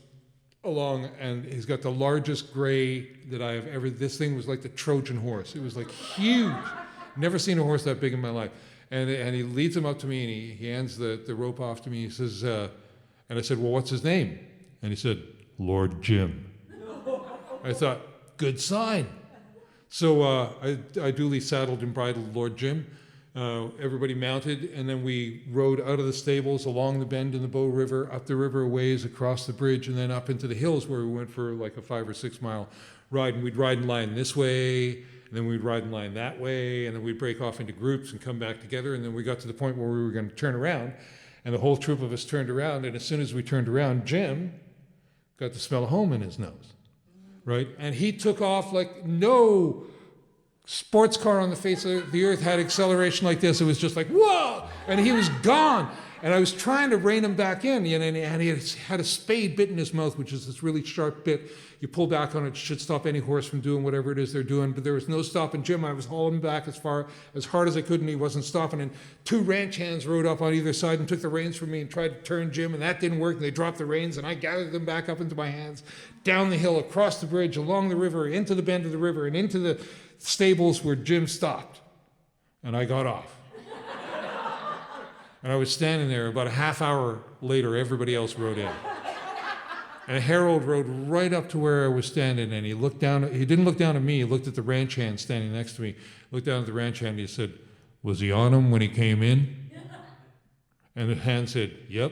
along, and he's got the largest gray that I have ever. This thing was like the Trojan horse. It was like huge. Never seen a horse that big in my life. And he leads him up to me, and he hands the rope off to me. He says, and I said, well, what's his name? And he said, Lord Jim. I thought, good sign. So I duly saddled and bridled Lord Jim. Everybody mounted, and then we rode out of the stables along the bend in the Bow River, up the river a ways, across the bridge, and then up into the hills where we went for like a 5 or 6 mile ride. And we'd ride in line this way, and then we'd ride in line that way, and then we'd break off into groups and come back together. And then we got to the point where we were going to turn around, and the whole troop of us turned around. And as soon as we turned around, Jim got the smell of home in his nose, right? And he took off like no sports car on the face of the earth had acceleration like this. It was just like, whoa! And he was gone. And I was trying to rein him back in, and he had a spade bit in his mouth, which is this really sharp bit. You pull back on it, should stop any horse from doing whatever it is they're doing, but there was no stopping Jim. I was hauling him back as hard as I could, and he wasn't stopping. And two ranch hands rode up on either side and took the reins from me and tried to turn Jim, and that didn't work, and they dropped the reins, and I gathered them back up into my hands, down the hill, across the bridge, along the river, into the bend of the river, and into the stables where Jim stopped. And I got off. And I was standing there. About a half hour later, everybody else rode in. And Harold rode right up to where I was standing, and he looked down. He didn't look down at me. He looked at the ranch hand standing next to me. Looked down at the ranch hand, and he said, "Was he on him when he came in?" And the hand said, "Yep."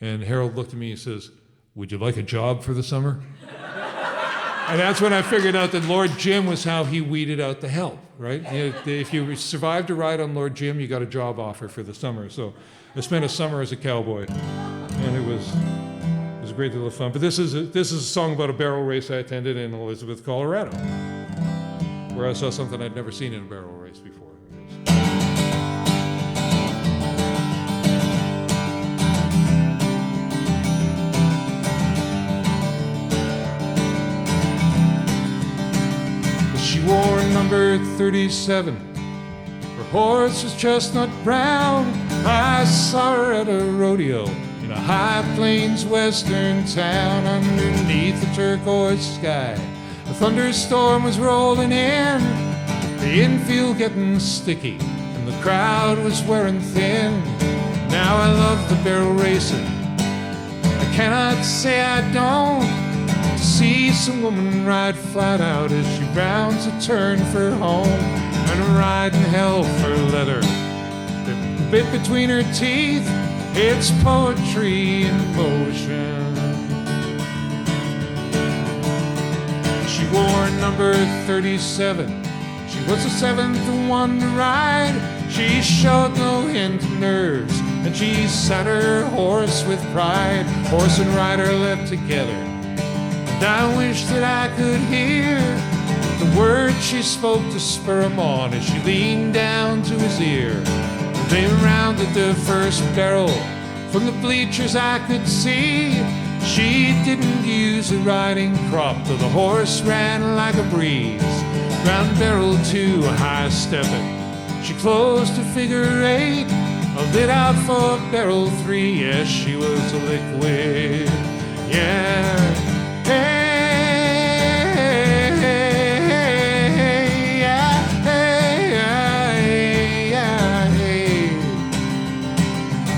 And Harold looked at me and says, "Would you like a job for the summer?" And that's when I figured out that Lord Jim was how he weeded out the help, right? If you survived a ride on Lord Jim, you got a job offer for the summer. So I spent a summer as a cowboy, and it was a great deal of fun. But this is a song about a barrel race I attended in Elizabeth, Colorado, where I saw something I'd never seen in a barrel race before. She wore number 37. Her horse was chestnut brown. I saw her at a rodeo in a high plains western town underneath the turquoise sky. A thunderstorm was rolling in, the infield getting sticky, and the crowd was wearing thin. Now I love the barrel racing. I cannot say I don't. See some woman ride flat out as she rounds a turn for home, and riding hell for leather. The bit between her teeth, it's poetry in motion. She wore number 37. She was the seventh one to ride. She showed no hint of nerves, and she sat her horse with pride. Horse and rider left together. And I wish that I could hear the words she spoke to spur him on as she leaned down to his ear. They rounded the first barrel. From the bleachers I could see she didn't use a riding crop, though the horse ran like a breeze. Round barrel 2, high stepping, she closed to figure 8, lit out for barrel 3. Yes, she was a liquid. Yeah.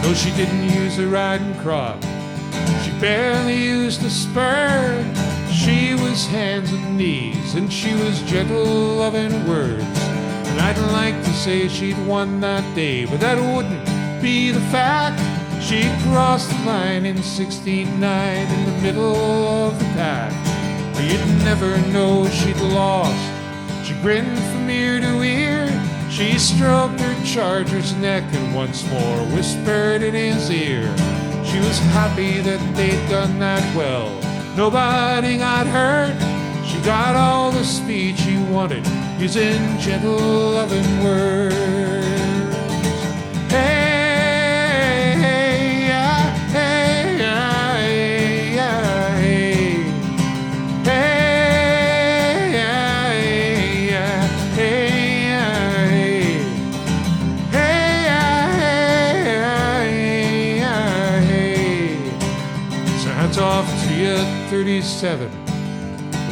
Though she didn't use a riding crop, she barely used a spur. She was hands and knees, and she was gentle, loving words. And I'd like to say she'd won that day, but that wouldn't be the fact. She crossed the line in 69 in the middle of the pack. But you'd never know she'd lost. She grinned from ear to ear. She stroked her charger's neck and once more whispered in his ear. She was happy that they'd done that well. Nobody got hurt. She got all the speed she wanted, using gentle, loving words. Hey, hey, yeah, hey, yeah, hey, yeah, hey. Hey, yeah, hey, yeah, hey, yeah, hey. Hey, yeah, hey. So hats off to you, 37.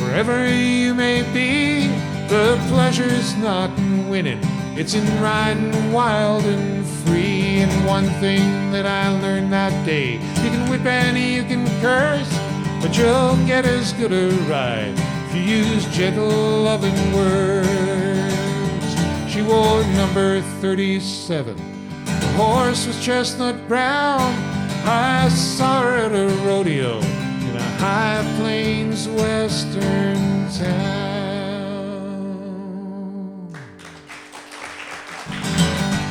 Wherever you may be, the pleasure's not in winning, it's in riding wild and free. And one thing that I learned that day, you can whip and you can curse, but you'll get as good a ride if you use gentle, loving words. She wore number 37. The horse was chestnut brown. I saw her at a rodeo in a high plains western town.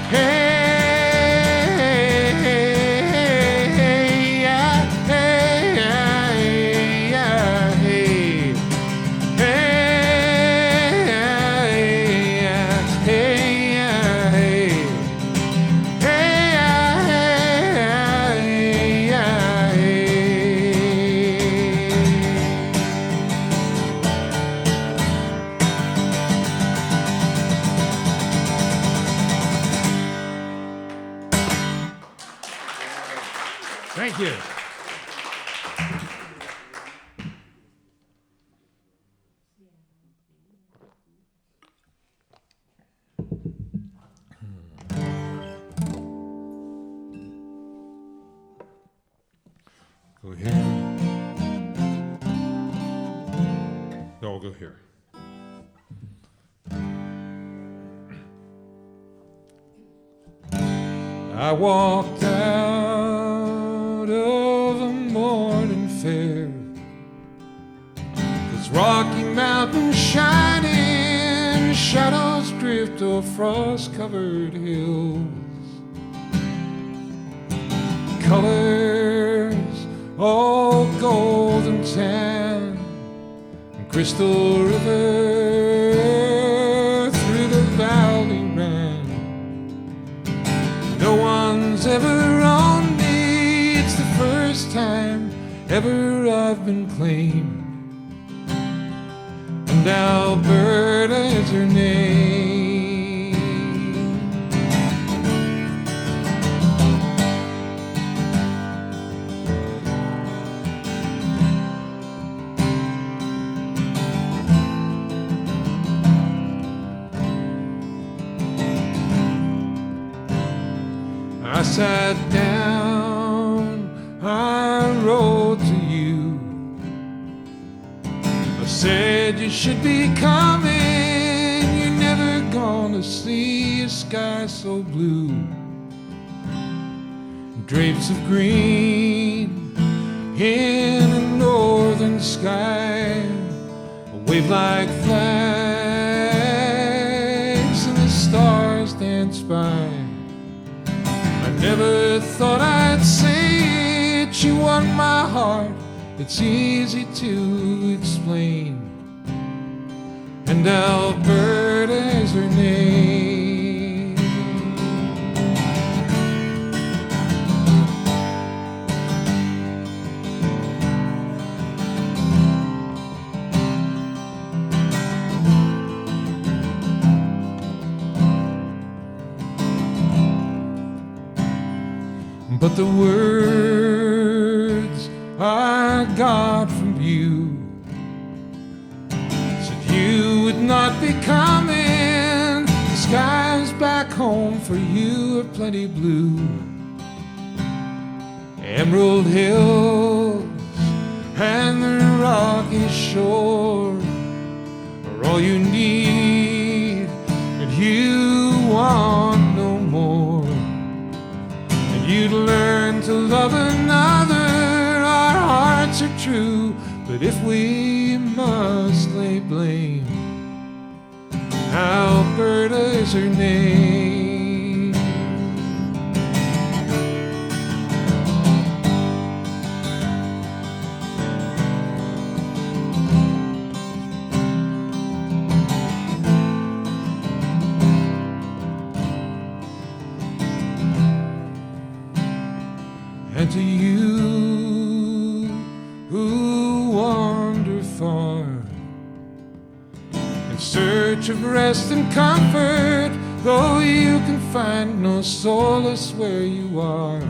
Hey, hey, hey, yeah, hey, yeah, hey, hey, yeah, hey, yeah, hey, hey, Thank you. Go here. No, I'll go here. I walked out of a morning fair, this Rocky Mountain shining, shadows drift o'er frost-covered hills, colors all gold and tan, and crystal river through the valley ran. No one's ever on me, it's the first time ever I've been claimed, and Alberta is her name. I sat down, I wrote to you, I said you should be coming, you're never gonna see a sky so blue. Drapes of green in a northern sky, wave like flags and the stars dance by. I never thought I'd say it, you won my heart, it's easy to explain, and Alberta is her name. But the words I got from you said you would not be coming. The skies back home for you are plenty blue. Emerald hills and the rocky shore are all you need, and you want no more. You'd learn to love another, our hearts are true, but if we must lay blame, Alberta is her name. And to you who wander far in search of rest and comfort, though you can find no solace where you are,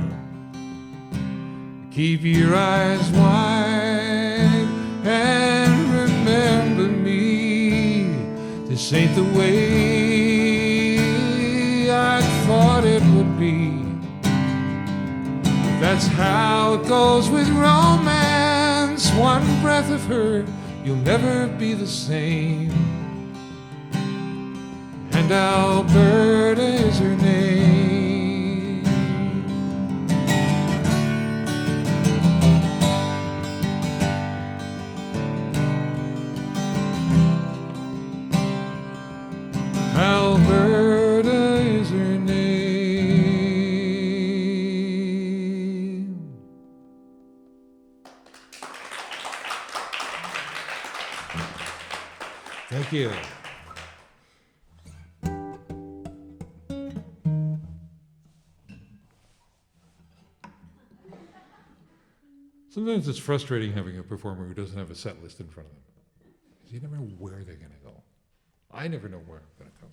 keep your eyes wide and remember me. This ain't the way I thought it would be. That's how it goes with romance. One breath of her, you'll never be the same. And Alberta is her name. Alberta is her name. Thank you. Sometimes it's frustrating having a performer who doesn't have a set list in front of them, because you never know where they're going to go. I never know where I'm going to go.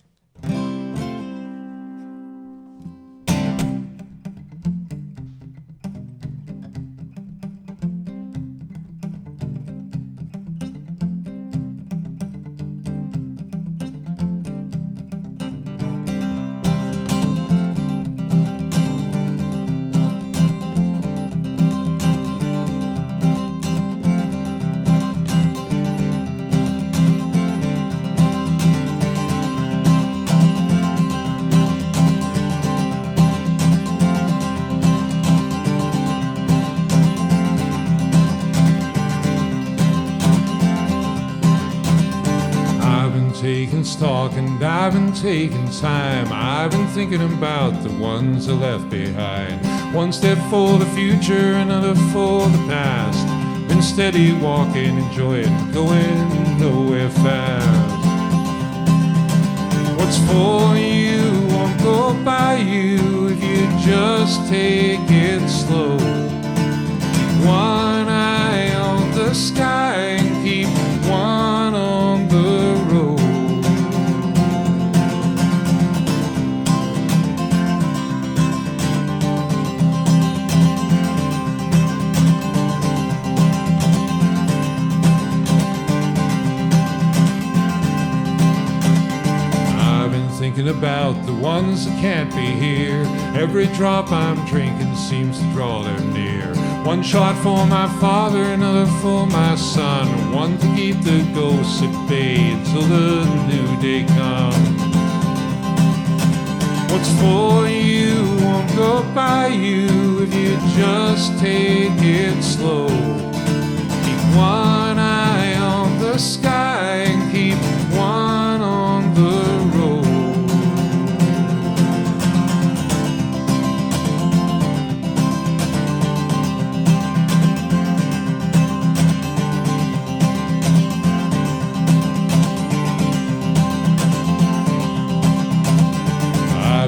taking stock and I've been taking time. I've been thinking about the ones I left behind. One step for the future, another for the past. Been steady walking, enjoying, going nowhere fast. What's for you won't go by you if you just take it slow. Keep one eye on the sky and keep one on the road. Thinking about the ones that can't be here. Every drop I'm drinking seems to draw them near. One shot for my father, another for my son. One to keep the ghosts at bay until the new day comes. What's for you won't go by you if you just take it slow. Keep one eye on the sky and keep one on the road.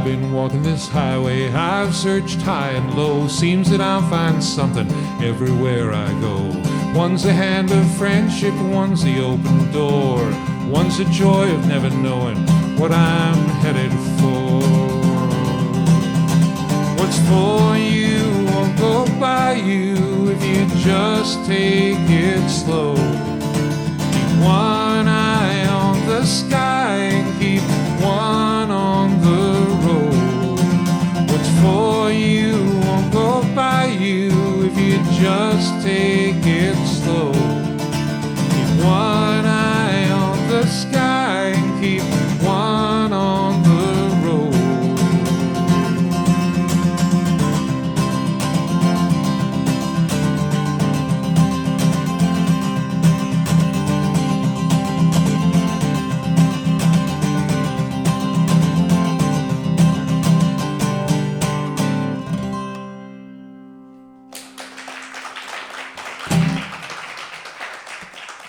Been walking this highway, I've searched high and low. Seems that I'll find something everywhere I go. One's a hand of friendship, one's the open door. One's the joy of never knowing what I'm headed for. What's for you won't go by you if you just take it slow. Keep one eye on the sky and keep one on the road. What's for you won't go by you if you just take it slow. Keep one eye on the sky and keep one on the road.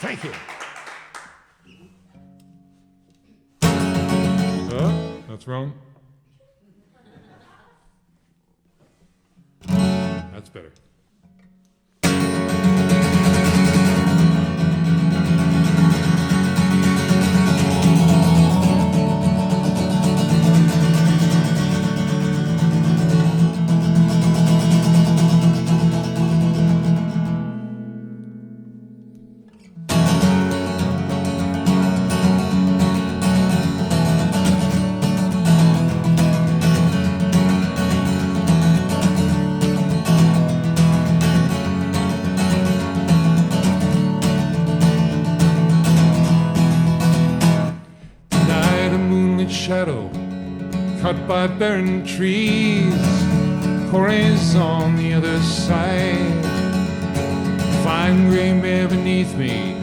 Thank you. That's wrong. That's better. Shadow cut by barren trees, quarries on the other side. Fine gray mare beneath me,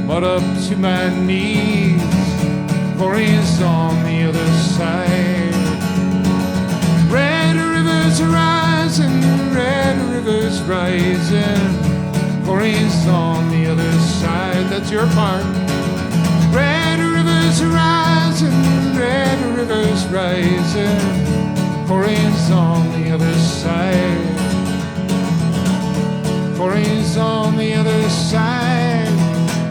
mud up to my knees, quarries on the other side. Red rivers rising, red rivers rising, quarries on the other side. That's your part. Red rivers rising, red rivers rising, quarries on the other side, quarries on the other side.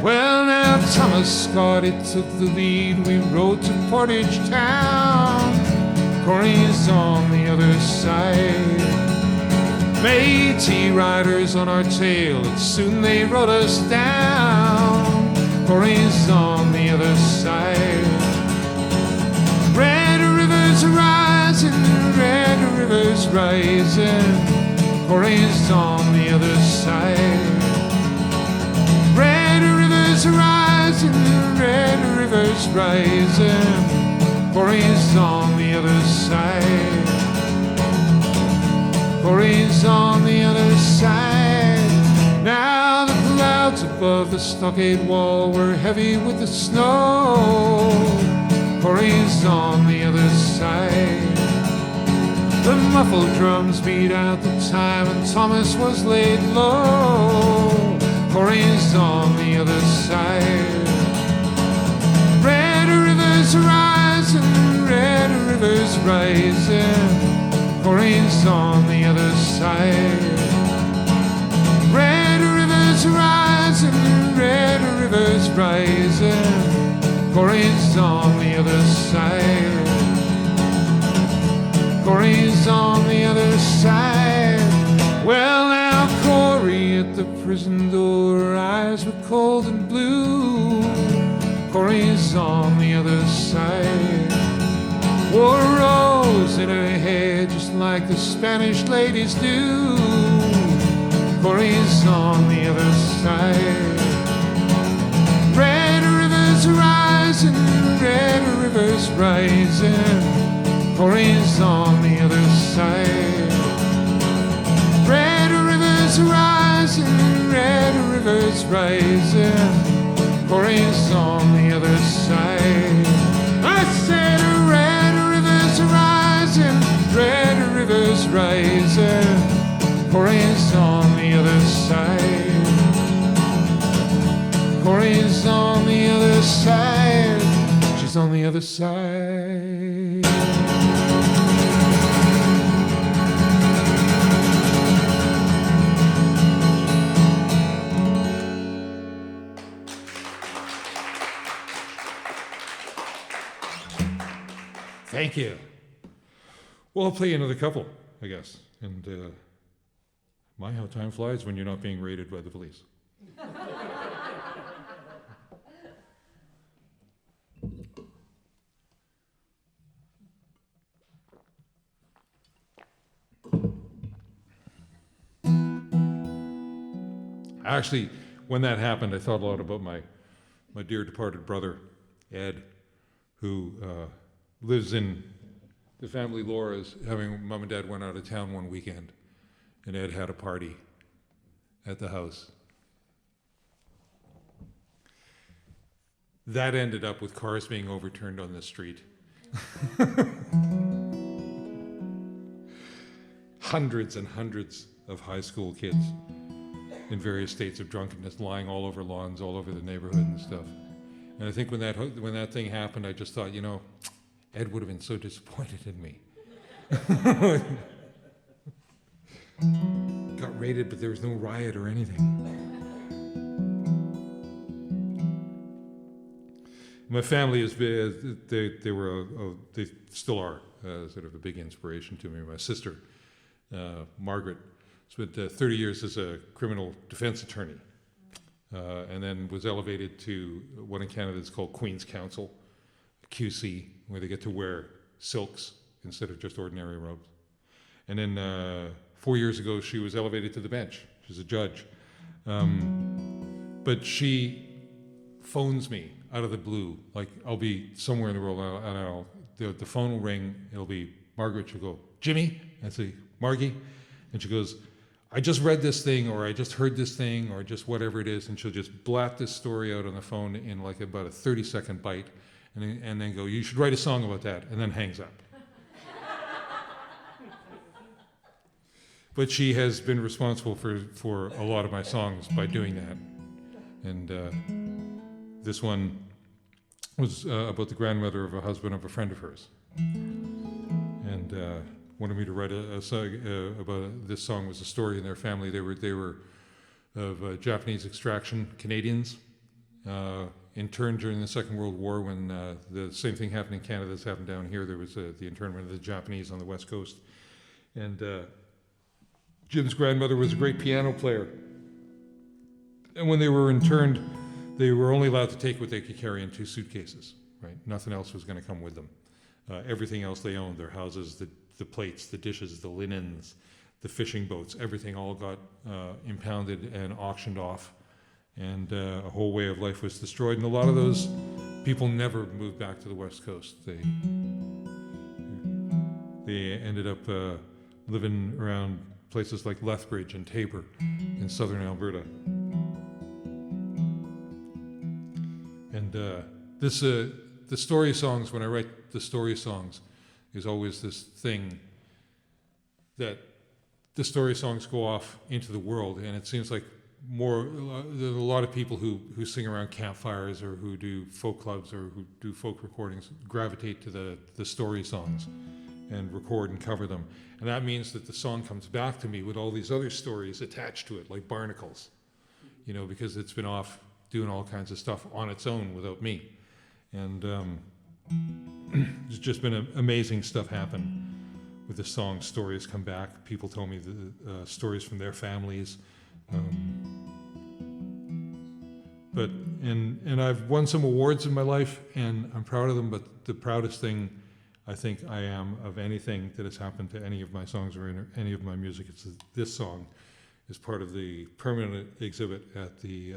Well now Thomas Scotty took the lead, we rode to Portage Town, quarries on the other side. Métis riders on our tail, and soon they rode us down, quarries on the other side. Red rivers rising, red rivers rising, quarries on the other side. Red rivers rising, red rivers rising, quarries on the other side. Quarries on the other side. Now the clouds are above the stockade wall were heavy with the snow. Corrie's on the other side. The muffled drums beat out the time and Thomas was laid low. Corrie's on the other side. Red rivers rising, red rivers rising. Corrie's on the other side. Red rivers rising, red rivers rising. Corrie's on the other side. Corrie's on the other side. Well now, Corrie at the prison door, her eyes were cold and blue. Corrie's on the other side. Wore a rose in her hair just like the Spanish ladies do. Corrie's on the other side. Red rivers rising, red rivers rising. Corrie's on the other side. Red rivers rising, red rivers rising. Corrie's on the other side. I said red rivers rising, red rivers rising. Corrie's on the other side. Corrie's on the other side. She's on the other side. Thank you. Well, I'll play another couple, I guess. And my, how time flies when you're not being raided by the police. Actually, when that happened, I thought a lot about my dear departed brother, Ed, who lives in the family Laura's. Having mom and dad went out of town one weekend, and Ed had a party at the house. That ended up with cars being overturned on the street. Hundreds and hundreds of high school kids in various states of drunkenness lying all over lawns, all over the neighborhood and stuff. And I think when that thing happened, I just thought, you know, Ed would have been so disappointed in me. Got raided, but there was no riot or anything. My family is they still are sort of a big inspiration to me. My sister, Margaret, spent 30 years as a criminal defense attorney, and then was elevated to what in Canada is called Queen's Counsel, QC, where they get to wear silks instead of just ordinary robes. And then 4 years ago, she was elevated to the bench. She's a judge. But she phones me out of the blue. Like, I'll be somewhere in the world, and the phone will ring. It'll be Margaret. She'll go, Jimmy? I say, Margie? And she goes, I just read this thing, or I just heard this thing, or just whatever it is. And she'll just blat this story out on the phone in like about a 30-second bite. And then go, you should write a song about that, and then hangs up. But she has been responsible for a lot of my songs by doing that. And this one was about the grandmother of a husband of a friend of hers. And wanted me to write a song about this song. Was a story in their family. They were of Japanese extraction, Canadians. Interned during the Second World War when the same thing happened in Canada as happened down here. There was the internment of the Japanese on the West Coast. And Jim's grandmother was a great piano player. And when they were interned, they were only allowed to take what they could carry in 2 suitcases, right? Nothing else was going to come with them. Everything else they owned, their houses, the plates, the dishes, the linens, the fishing boats, everything all got impounded and auctioned off. And a whole way of life was destroyed. And a lot of those people never moved back to the West Coast. They ended up living around places like Lethbridge and Taber in southern Alberta. And the story songs, when I write the story songs, is always this thing that the story songs go off into the world, and it seems like there's a lot of people who sing around campfires or who do folk clubs or who do folk recordings gravitate to the story songs and record and cover them. And that means that the song comes back to me with all these other stories attached to it, like barnacles, because it's been off doing all kinds of stuff on its own without me. And there's just been amazing stuff happen with the song. Stories come back. People tell me the stories from their families. And I've won some awards in my life, and I'm proud of them, but the proudest thing I think I am of anything that has happened to any of my songs or any of my music, it's this song is part of the permanent exhibit at the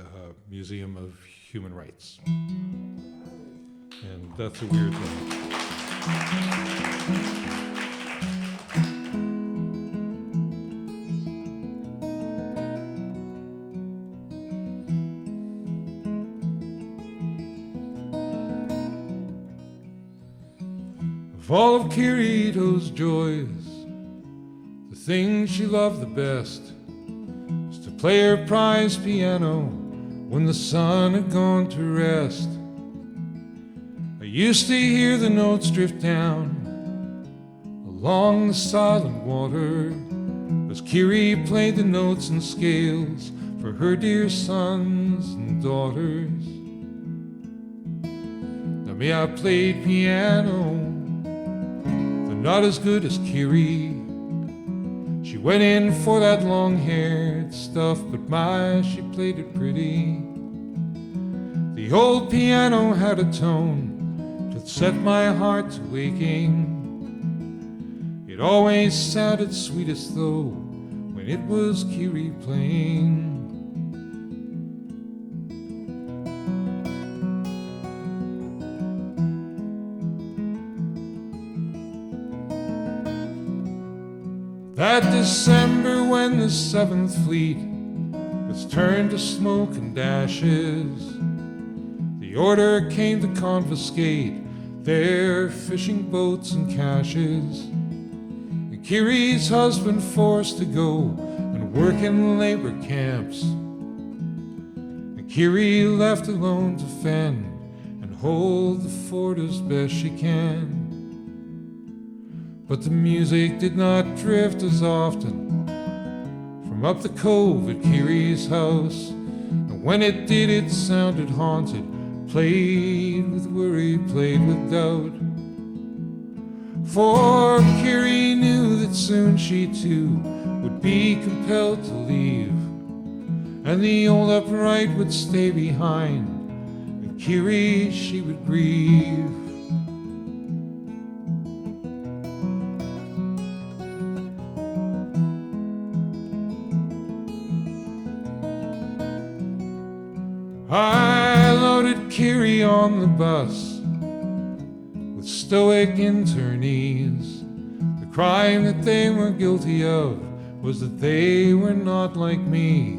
Museum of Human Rights. And that's a weird thing. Of all of Kiri's joys, the thing she loved the best was to play her prize piano when the sun had gone to rest. I used to hear the notes drift down along the silent water as Kiri played the notes and scales for her dear sons and daughters. Now me, I played piano, not as good as Kiri. She went in for that long-haired stuff, but she played it pretty. The old piano had a tone that set my heart to waking. It always sounded sweetest though when it was Kiri playing. That December when the 7th Fleet was turned to smoke and ashes, the order came to confiscate their fishing boats and caches. And Kiri's husband forced to go and work in labor camps. And Kiri left alone to fend and hold the fort as best she can. But the music did not drift as often from up the cove at Kiri's house. And when it did, it sounded haunted, played with worry, played with doubt. For Kiri knew that soon she too would be compelled to leave, and the old upright would stay behind, and Kiri, she would grieve. I loaded Kiri on the bus with stoic internees. The crime that they were guilty of was that they were not like me.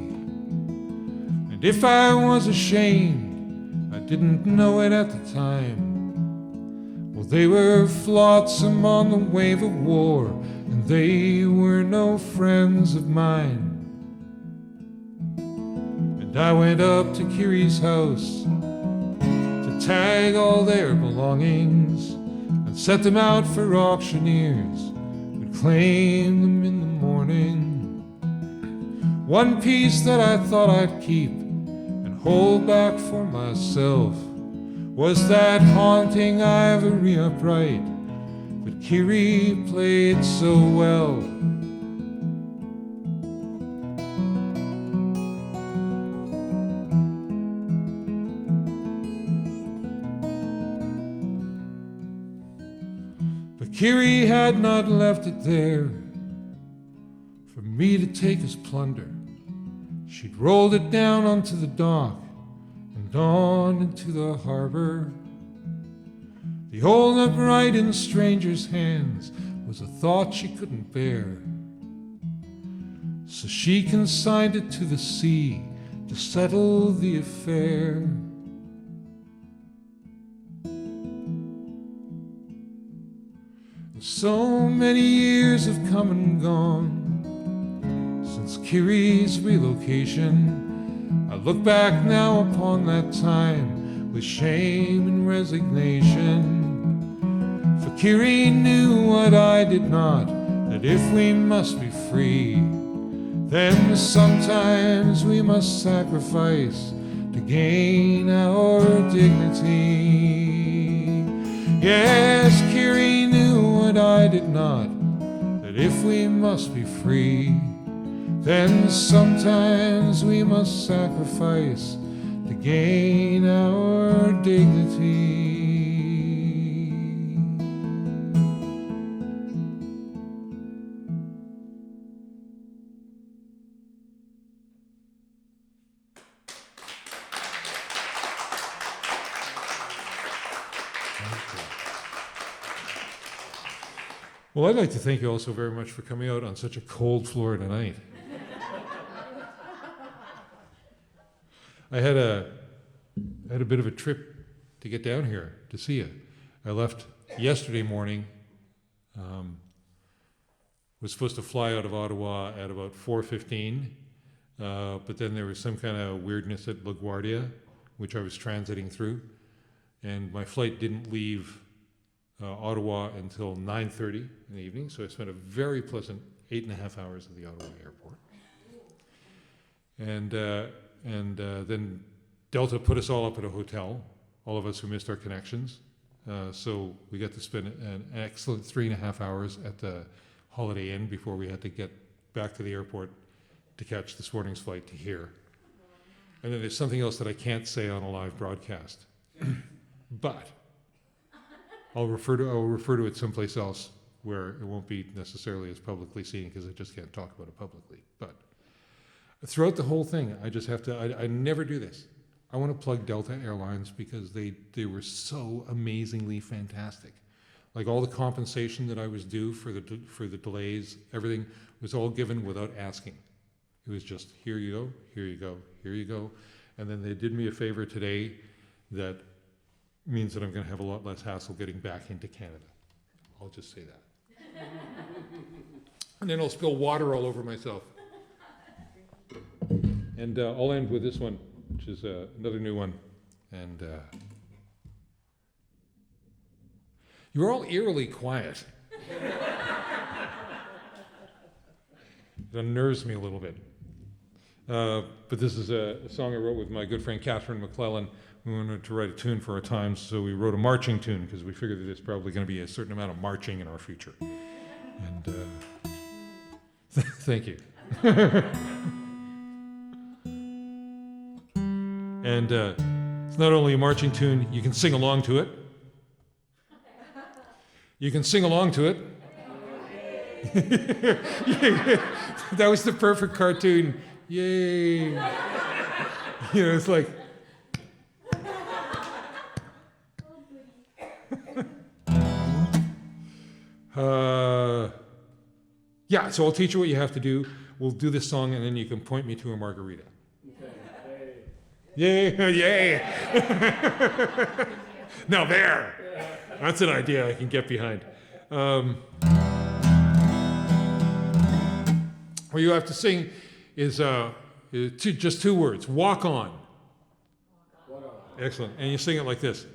And if I was ashamed, I didn't know it at the time. Well, they were flotsam on the wave of war, and they were no friends of mine. And I went up to Kiri's house to tag all their belongings and set them out for auctioneers who'd claim them in the morning. One piece that I thought I'd keep and hold back for myself was that haunting ivory upright that Kiri played so well. Kiri had not left it there for me to take as plunder. She'd rolled it down onto the dock and on into the harbor. The old upright in strangers' hands was a thought she couldn't bear. So she consigned it to the sea to settle the affair. So many years have come and gone since Kiri's relocation. I look back now upon that time with shame and resignation. For Kiri knew what I did not, that if we must be free, then sometimes we must sacrifice to gain our dignity. Yes, Kiri knew what I did not, that if we must be free, then sometimes we must sacrifice to gain our dignity. Well, I'd like to thank you also very much for coming out on such a cold Florida night. I had a bit of a trip to get down here to see you. I left yesterday morning, was supposed to fly out of Ottawa at about 4:15, but then there was some kind of weirdness at LaGuardia, which I was transiting through, and my flight didn't leave Ottawa until 9:30 in the evening, so I spent a very pleasant 8.5 hours at the Ottawa airport. And then Delta put us all up at a hotel, all of us who missed our connections. So we got to spend an excellent 3.5 hours at the Holiday Inn before we had to get back to the airport to catch this morning's flight to here. And then there's something else that I can't say on a live broadcast, but I'll refer to it someplace else where it won't be necessarily as publicly seen because I just can't talk about it publicly. But throughout the whole thing, I just have to, I never do this. I want to plug Delta Airlines because they were so amazingly fantastic. Like all the compensation that I was due for the delays, everything was all given without asking. It was just, here you go, here you go, here you go. And then they did me a favor today that means that I'm going to have a lot less hassle getting back into Canada. I'll just say that. And then I'll spill water all over myself. And I'll end with this one, which is another new one. And you're all eerily quiet. It unnerves me a little bit. But this is a song I wrote with my good friend Catherine McClellan. We wanted to write a tune for our times, so we wrote a marching tune because we figured that there's probably going to be a certain amount of marching in our future. And thank you. And it's not only a marching tune, you can sing along to it. You can sing along to it. That was the perfect cartoon. Yay. You know, it's like, yeah, so I'll teach you what you have to do. We'll do this song, and then you can point me to a margarita. Yay! Yay! Now there! That's an idea I can get behind. What you have to sing is just two words. Walk on. Excellent. And you sing it like this.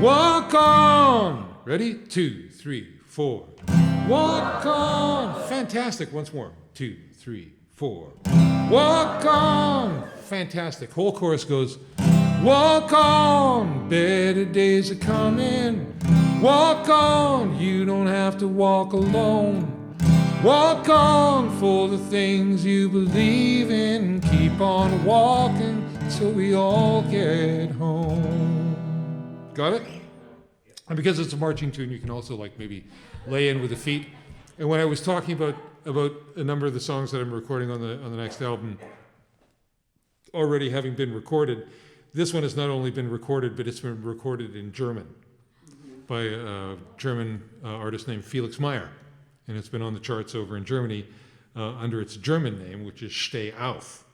Walk on! Ready? 2, 3, 4. Walk on! Fantastic. Once more. 2, 3, 4. Walk on! Fantastic. Whole chorus goes, walk on! Better days are coming. Walk on! You don't have to walk alone. Walk on for the things you believe in. Keep on walking till we all get home. Got it? And because it's a marching tune, you can also like maybe lay in with the feet. And when I was talking about a number of the songs that I'm recording on the next album already having been recorded, this one has not only been recorded, but it's been recorded in German by a German artist named Felix Meyer. And it's been on the charts over in Germany under its German name, which is Steh auf.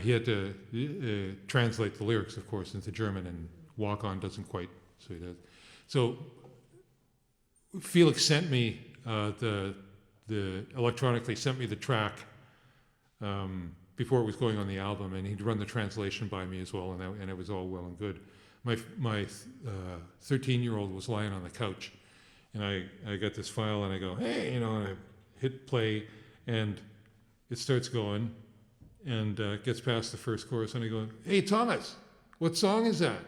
He had to translate the lyrics, of course, into German, and walk on doesn't quite, so he does. So Felix sent me the electronically sent me the track before it was going on the album, and he'd run the translation by me as well, and it was all well and good. My 13-year-old was lying on the couch, and I got this file, and I go, hey, and I hit play, and it starts going, and gets past the first chorus, and I go, hey, Thomas, what song is that?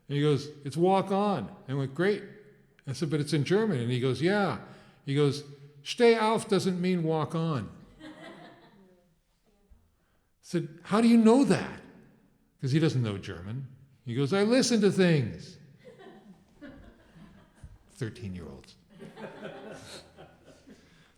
And he goes, it's Walk On. And I went, great. I said, but it's in German. And he goes, yeah. He goes, Steh auf doesn't mean walk on. I said, how do you know that? Because he doesn't know German. He goes, I listen to things. 13-year-olds.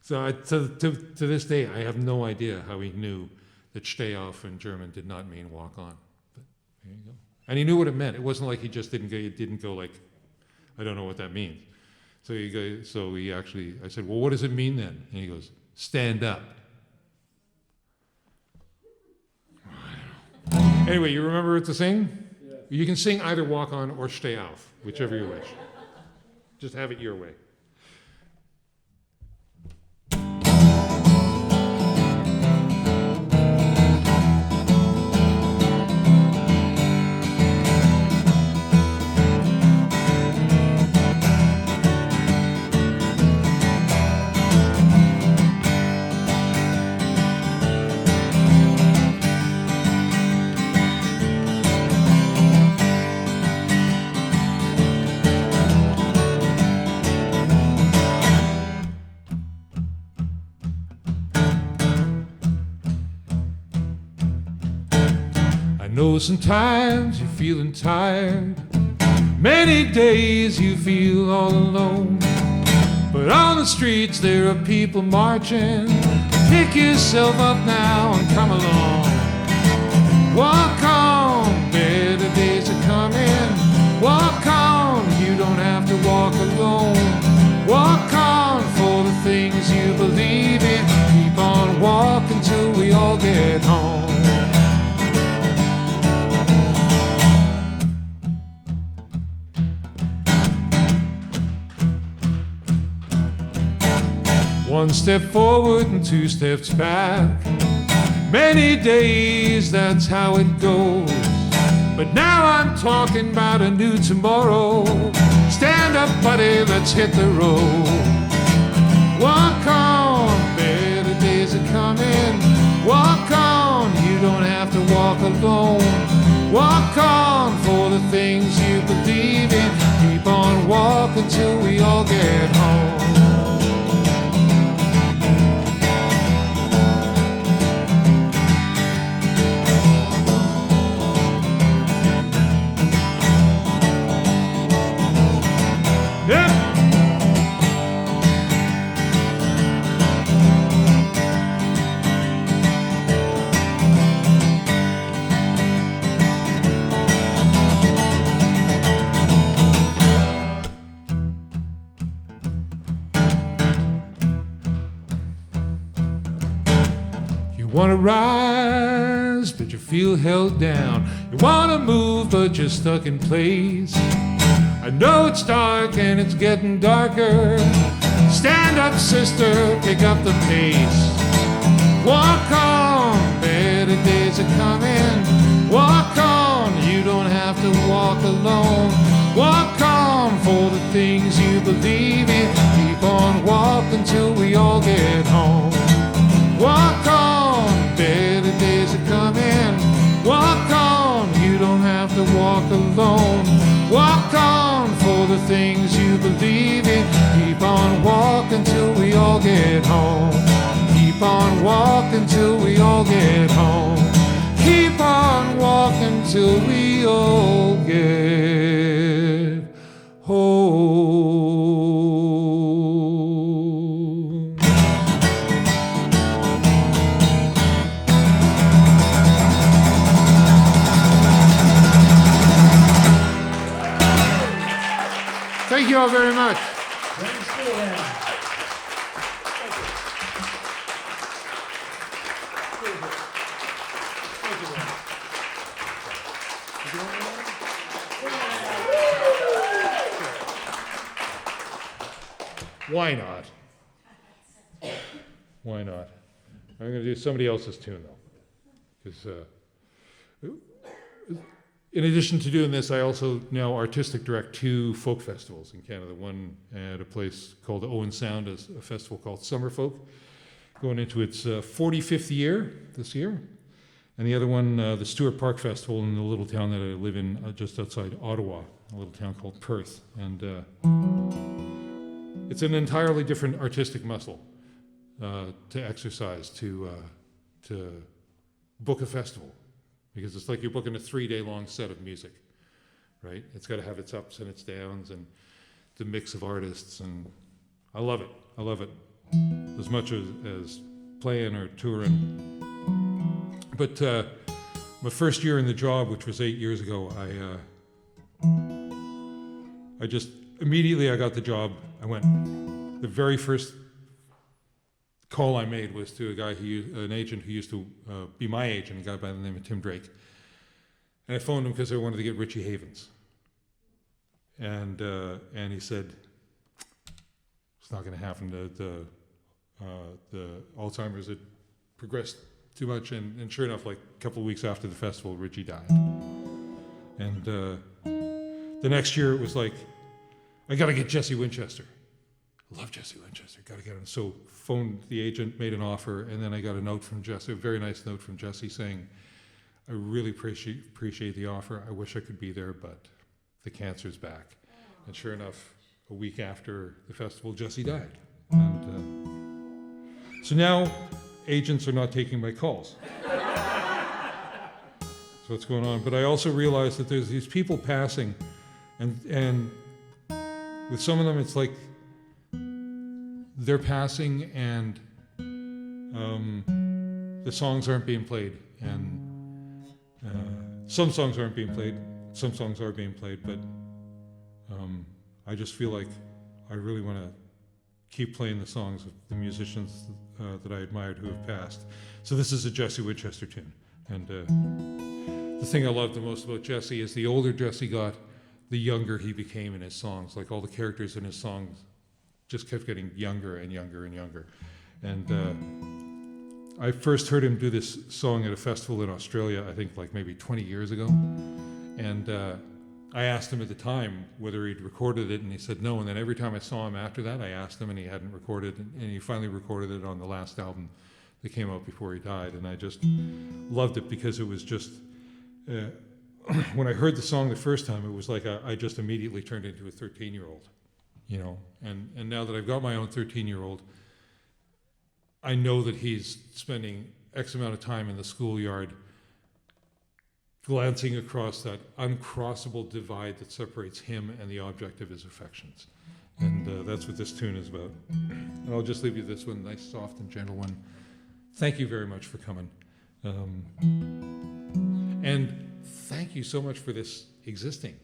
So to this day, I have no idea how he knew that Steh auf in German did not mean walk on. But there you go. And he knew what it meant. It wasn't like he just didn't go like, I don't know what that means. So he actually, I said, well, what does it mean then? And he goes, stand up. Anyway, you remember what to sing? Yeah. You can sing either Walk On or Steh auf, whichever you wish. Just have it your way. I know sometimes you're feeling tired, many days you feel all alone, but on the streets there are people marching. Pick yourself up now and come along. Walk on, better days are coming. Walk on, you don't have to walk alone. Walk on for the things you believe in. Keep on walking till we all get home. One step forward and two steps back. Many days, that's how it goes. But now I'm talking about a new tomorrow. Stand up, buddy, let's hit the road. Walk on, better days are coming. Walk on, you don't have to walk alone. Walk on for the things you believe in. Keep on walking till we all get home. You wanna rise, but you feel held down. You wanna move, but you're stuck in place. I know it's dark and it's getting darker. Stand up, sister, pick up the pace. Walk on, better days are coming. Walk on, you don't have to walk alone. Walk on for the things you believe in. Keep on walking till we all get home. Walk on, better days are coming. Walk on, you don't have to walk alone. Walk on for the things you believe in. Keep on walking till we all get home. Keep on walking till we all get home. Keep on walking till we all get home. Thank you all very much. Why not? Why not? I'm going to do somebody else's tune, though. Because in addition to doing this, I also now artistic direct 2 folk festivals in Canada. One at a place called Owen Sound, a festival called Summer Folk, going into its 45th year this year. And the other one, the Stewart Park Festival in the little town that I live in, just outside Ottawa, a little town called Perth. And it's an entirely different artistic muscle to exercise, to book a festival. Because it's like you're booking a 3-day-long set of music, right? It's got to have its ups and its downs and the mix of artists, and I love it. I love it as much as playing or touring. But my first year in the job, which was 8 years ago, I just immediately I got the job. I went. The very first call I made was to a guy an agent who used to be my agent, a guy by the name of Tim Drake. And I phoned him because I wanted to get Richie Havens. And he said, it's not going to happen. The Alzheimer's had progressed too much. And sure enough, like a couple of weeks after the festival, Richie died. And the next year it was like, I got to get Jesse Winchester. I love Jesse Winchester, got to get him. So phoned the agent, made an offer, and then I got a note from Jesse, a very nice note from Jesse saying, I really appreciate the offer. I wish I could be there, but the cancer's back. And sure enough, a week after the festival, Jesse died. And so now agents are not taking my calls. That's what's going on. But I also realized that there's these people passing, and with some of them, it's like they're passing and the songs aren't being played. And some songs aren't being played, some songs are being played, but I just feel like I really want to keep playing the songs of the musicians that I admired who have passed. So this is a Jesse Winchester tune. And the thing I love the most about Jesse is the older Jesse got, the younger he became in his songs. Like all the characters in his songs just kept getting younger and younger and younger. And I first heard him do this song at a festival in Australia, I think like maybe 20 years ago. And I asked him at the time whether he'd recorded it, and he said no. And then every time I saw him after that, I asked him, and he hadn't recorded it. And he finally recorded it on the last album that came out before he died. And I just loved it because it was just, when I heard the song the first time, it was like I just immediately turned into a 13-year-old, you know. And now that I've got my own 13-year-old, I know that he's spending X amount of time in the schoolyard glancing across that uncrossable divide that separates him and the object of his affections. And that's what this tune is about. And I'll just leave you this one, nice, soft, and gentle one. Thank you very much for coming. And thank you so much for this existing.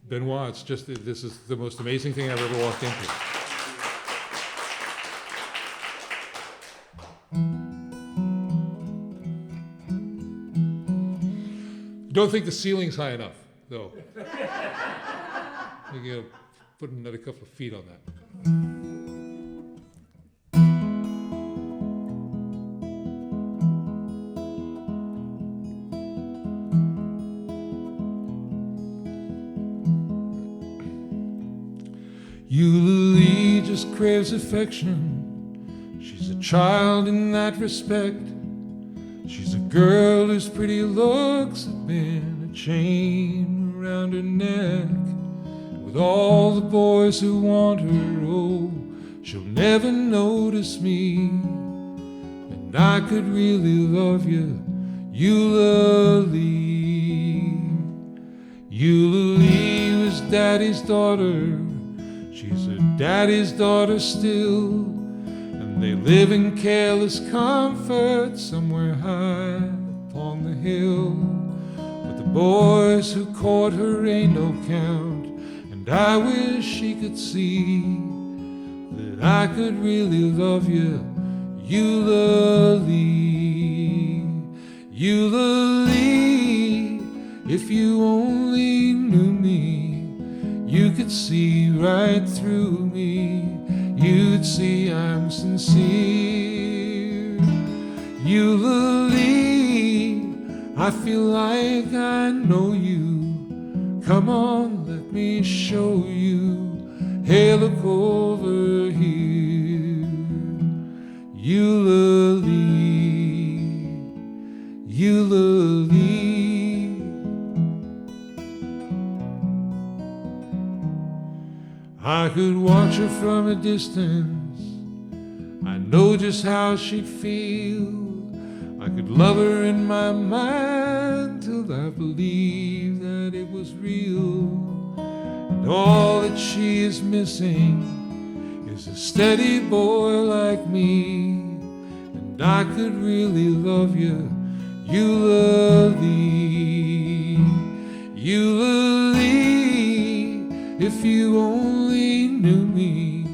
Benoit, it's just, this is the most amazing thing I've ever walked into. Don't think the ceiling's high enough, though. You gotta put another couple of feet on that. Eulalie just craves affection. She's a child in that respect. She's a girl whose pretty looks have been a chain around her neck. With all the boys who want her, oh, she'll never notice me. And I could really love you, Eulalie. Eulalie was Daddy's daughter. She's her daddy's daughter still. They live in careless comfort somewhere high upon the hill. But the boys who court her ain't no count. And I wish she could see that I could really love you, Eulalie. Eulalie, if you only knew me, you could see right through me. you'd see I'm sincere. Eulalie, I feel like I know you. Come on, let me show you. Hey, look over here. Eulalie, Eulalie. I could watch her from a distance. I know just how she'd feel. I could love her in my mind till I believed that it was real. And all that she is missing is a steady boy like me. And I could really love you, Eulalie, Eulalie. If you only knew me,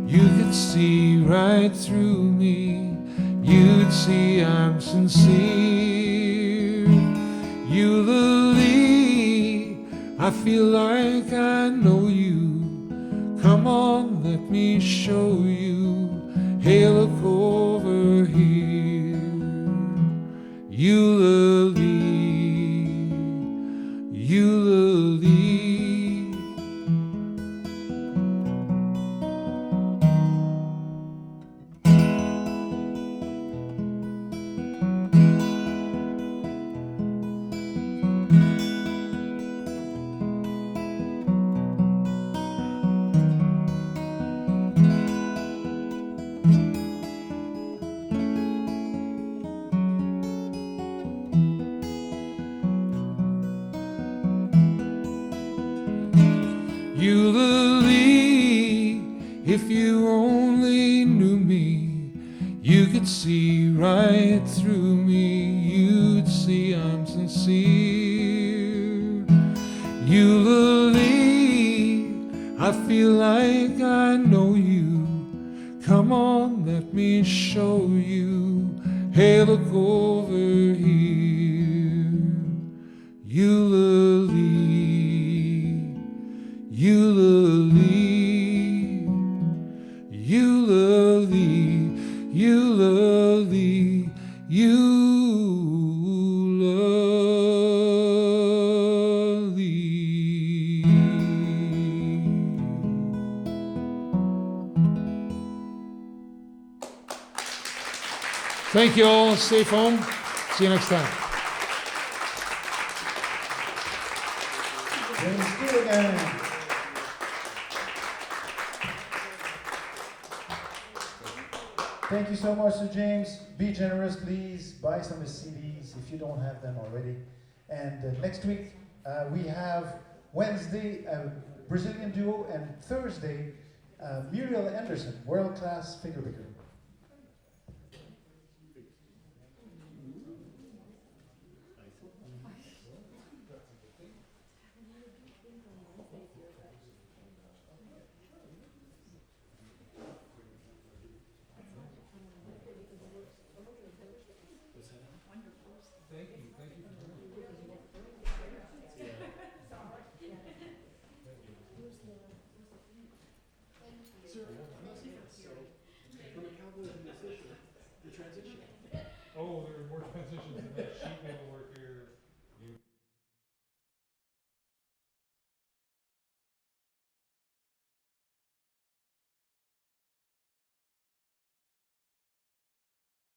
you could see right through me. You'd see I'm sincere. Eulalie, I feel like I know you. Come on, let me show you. Hey, look over here. Eulalie, Eulalie. Eulalie, if you only knew me, you could see right through me. You'd see I'm sincere. Eulalie, I feel like I know you. Come on, let me show you. Hey, look over here. Eulalie, Eulalie, Eulalie, Eulalie, Thank you all. Safe home. See you next time. James Keelaghan. Thank you so much to James. Be generous, please. Buy some of his CDs if you don't have them already. And next week we have Wednesday a Brazilian duo, and Thursday Muriel Anderson, world-class finger picker. Oh, there are more transitions than that sheet metal work.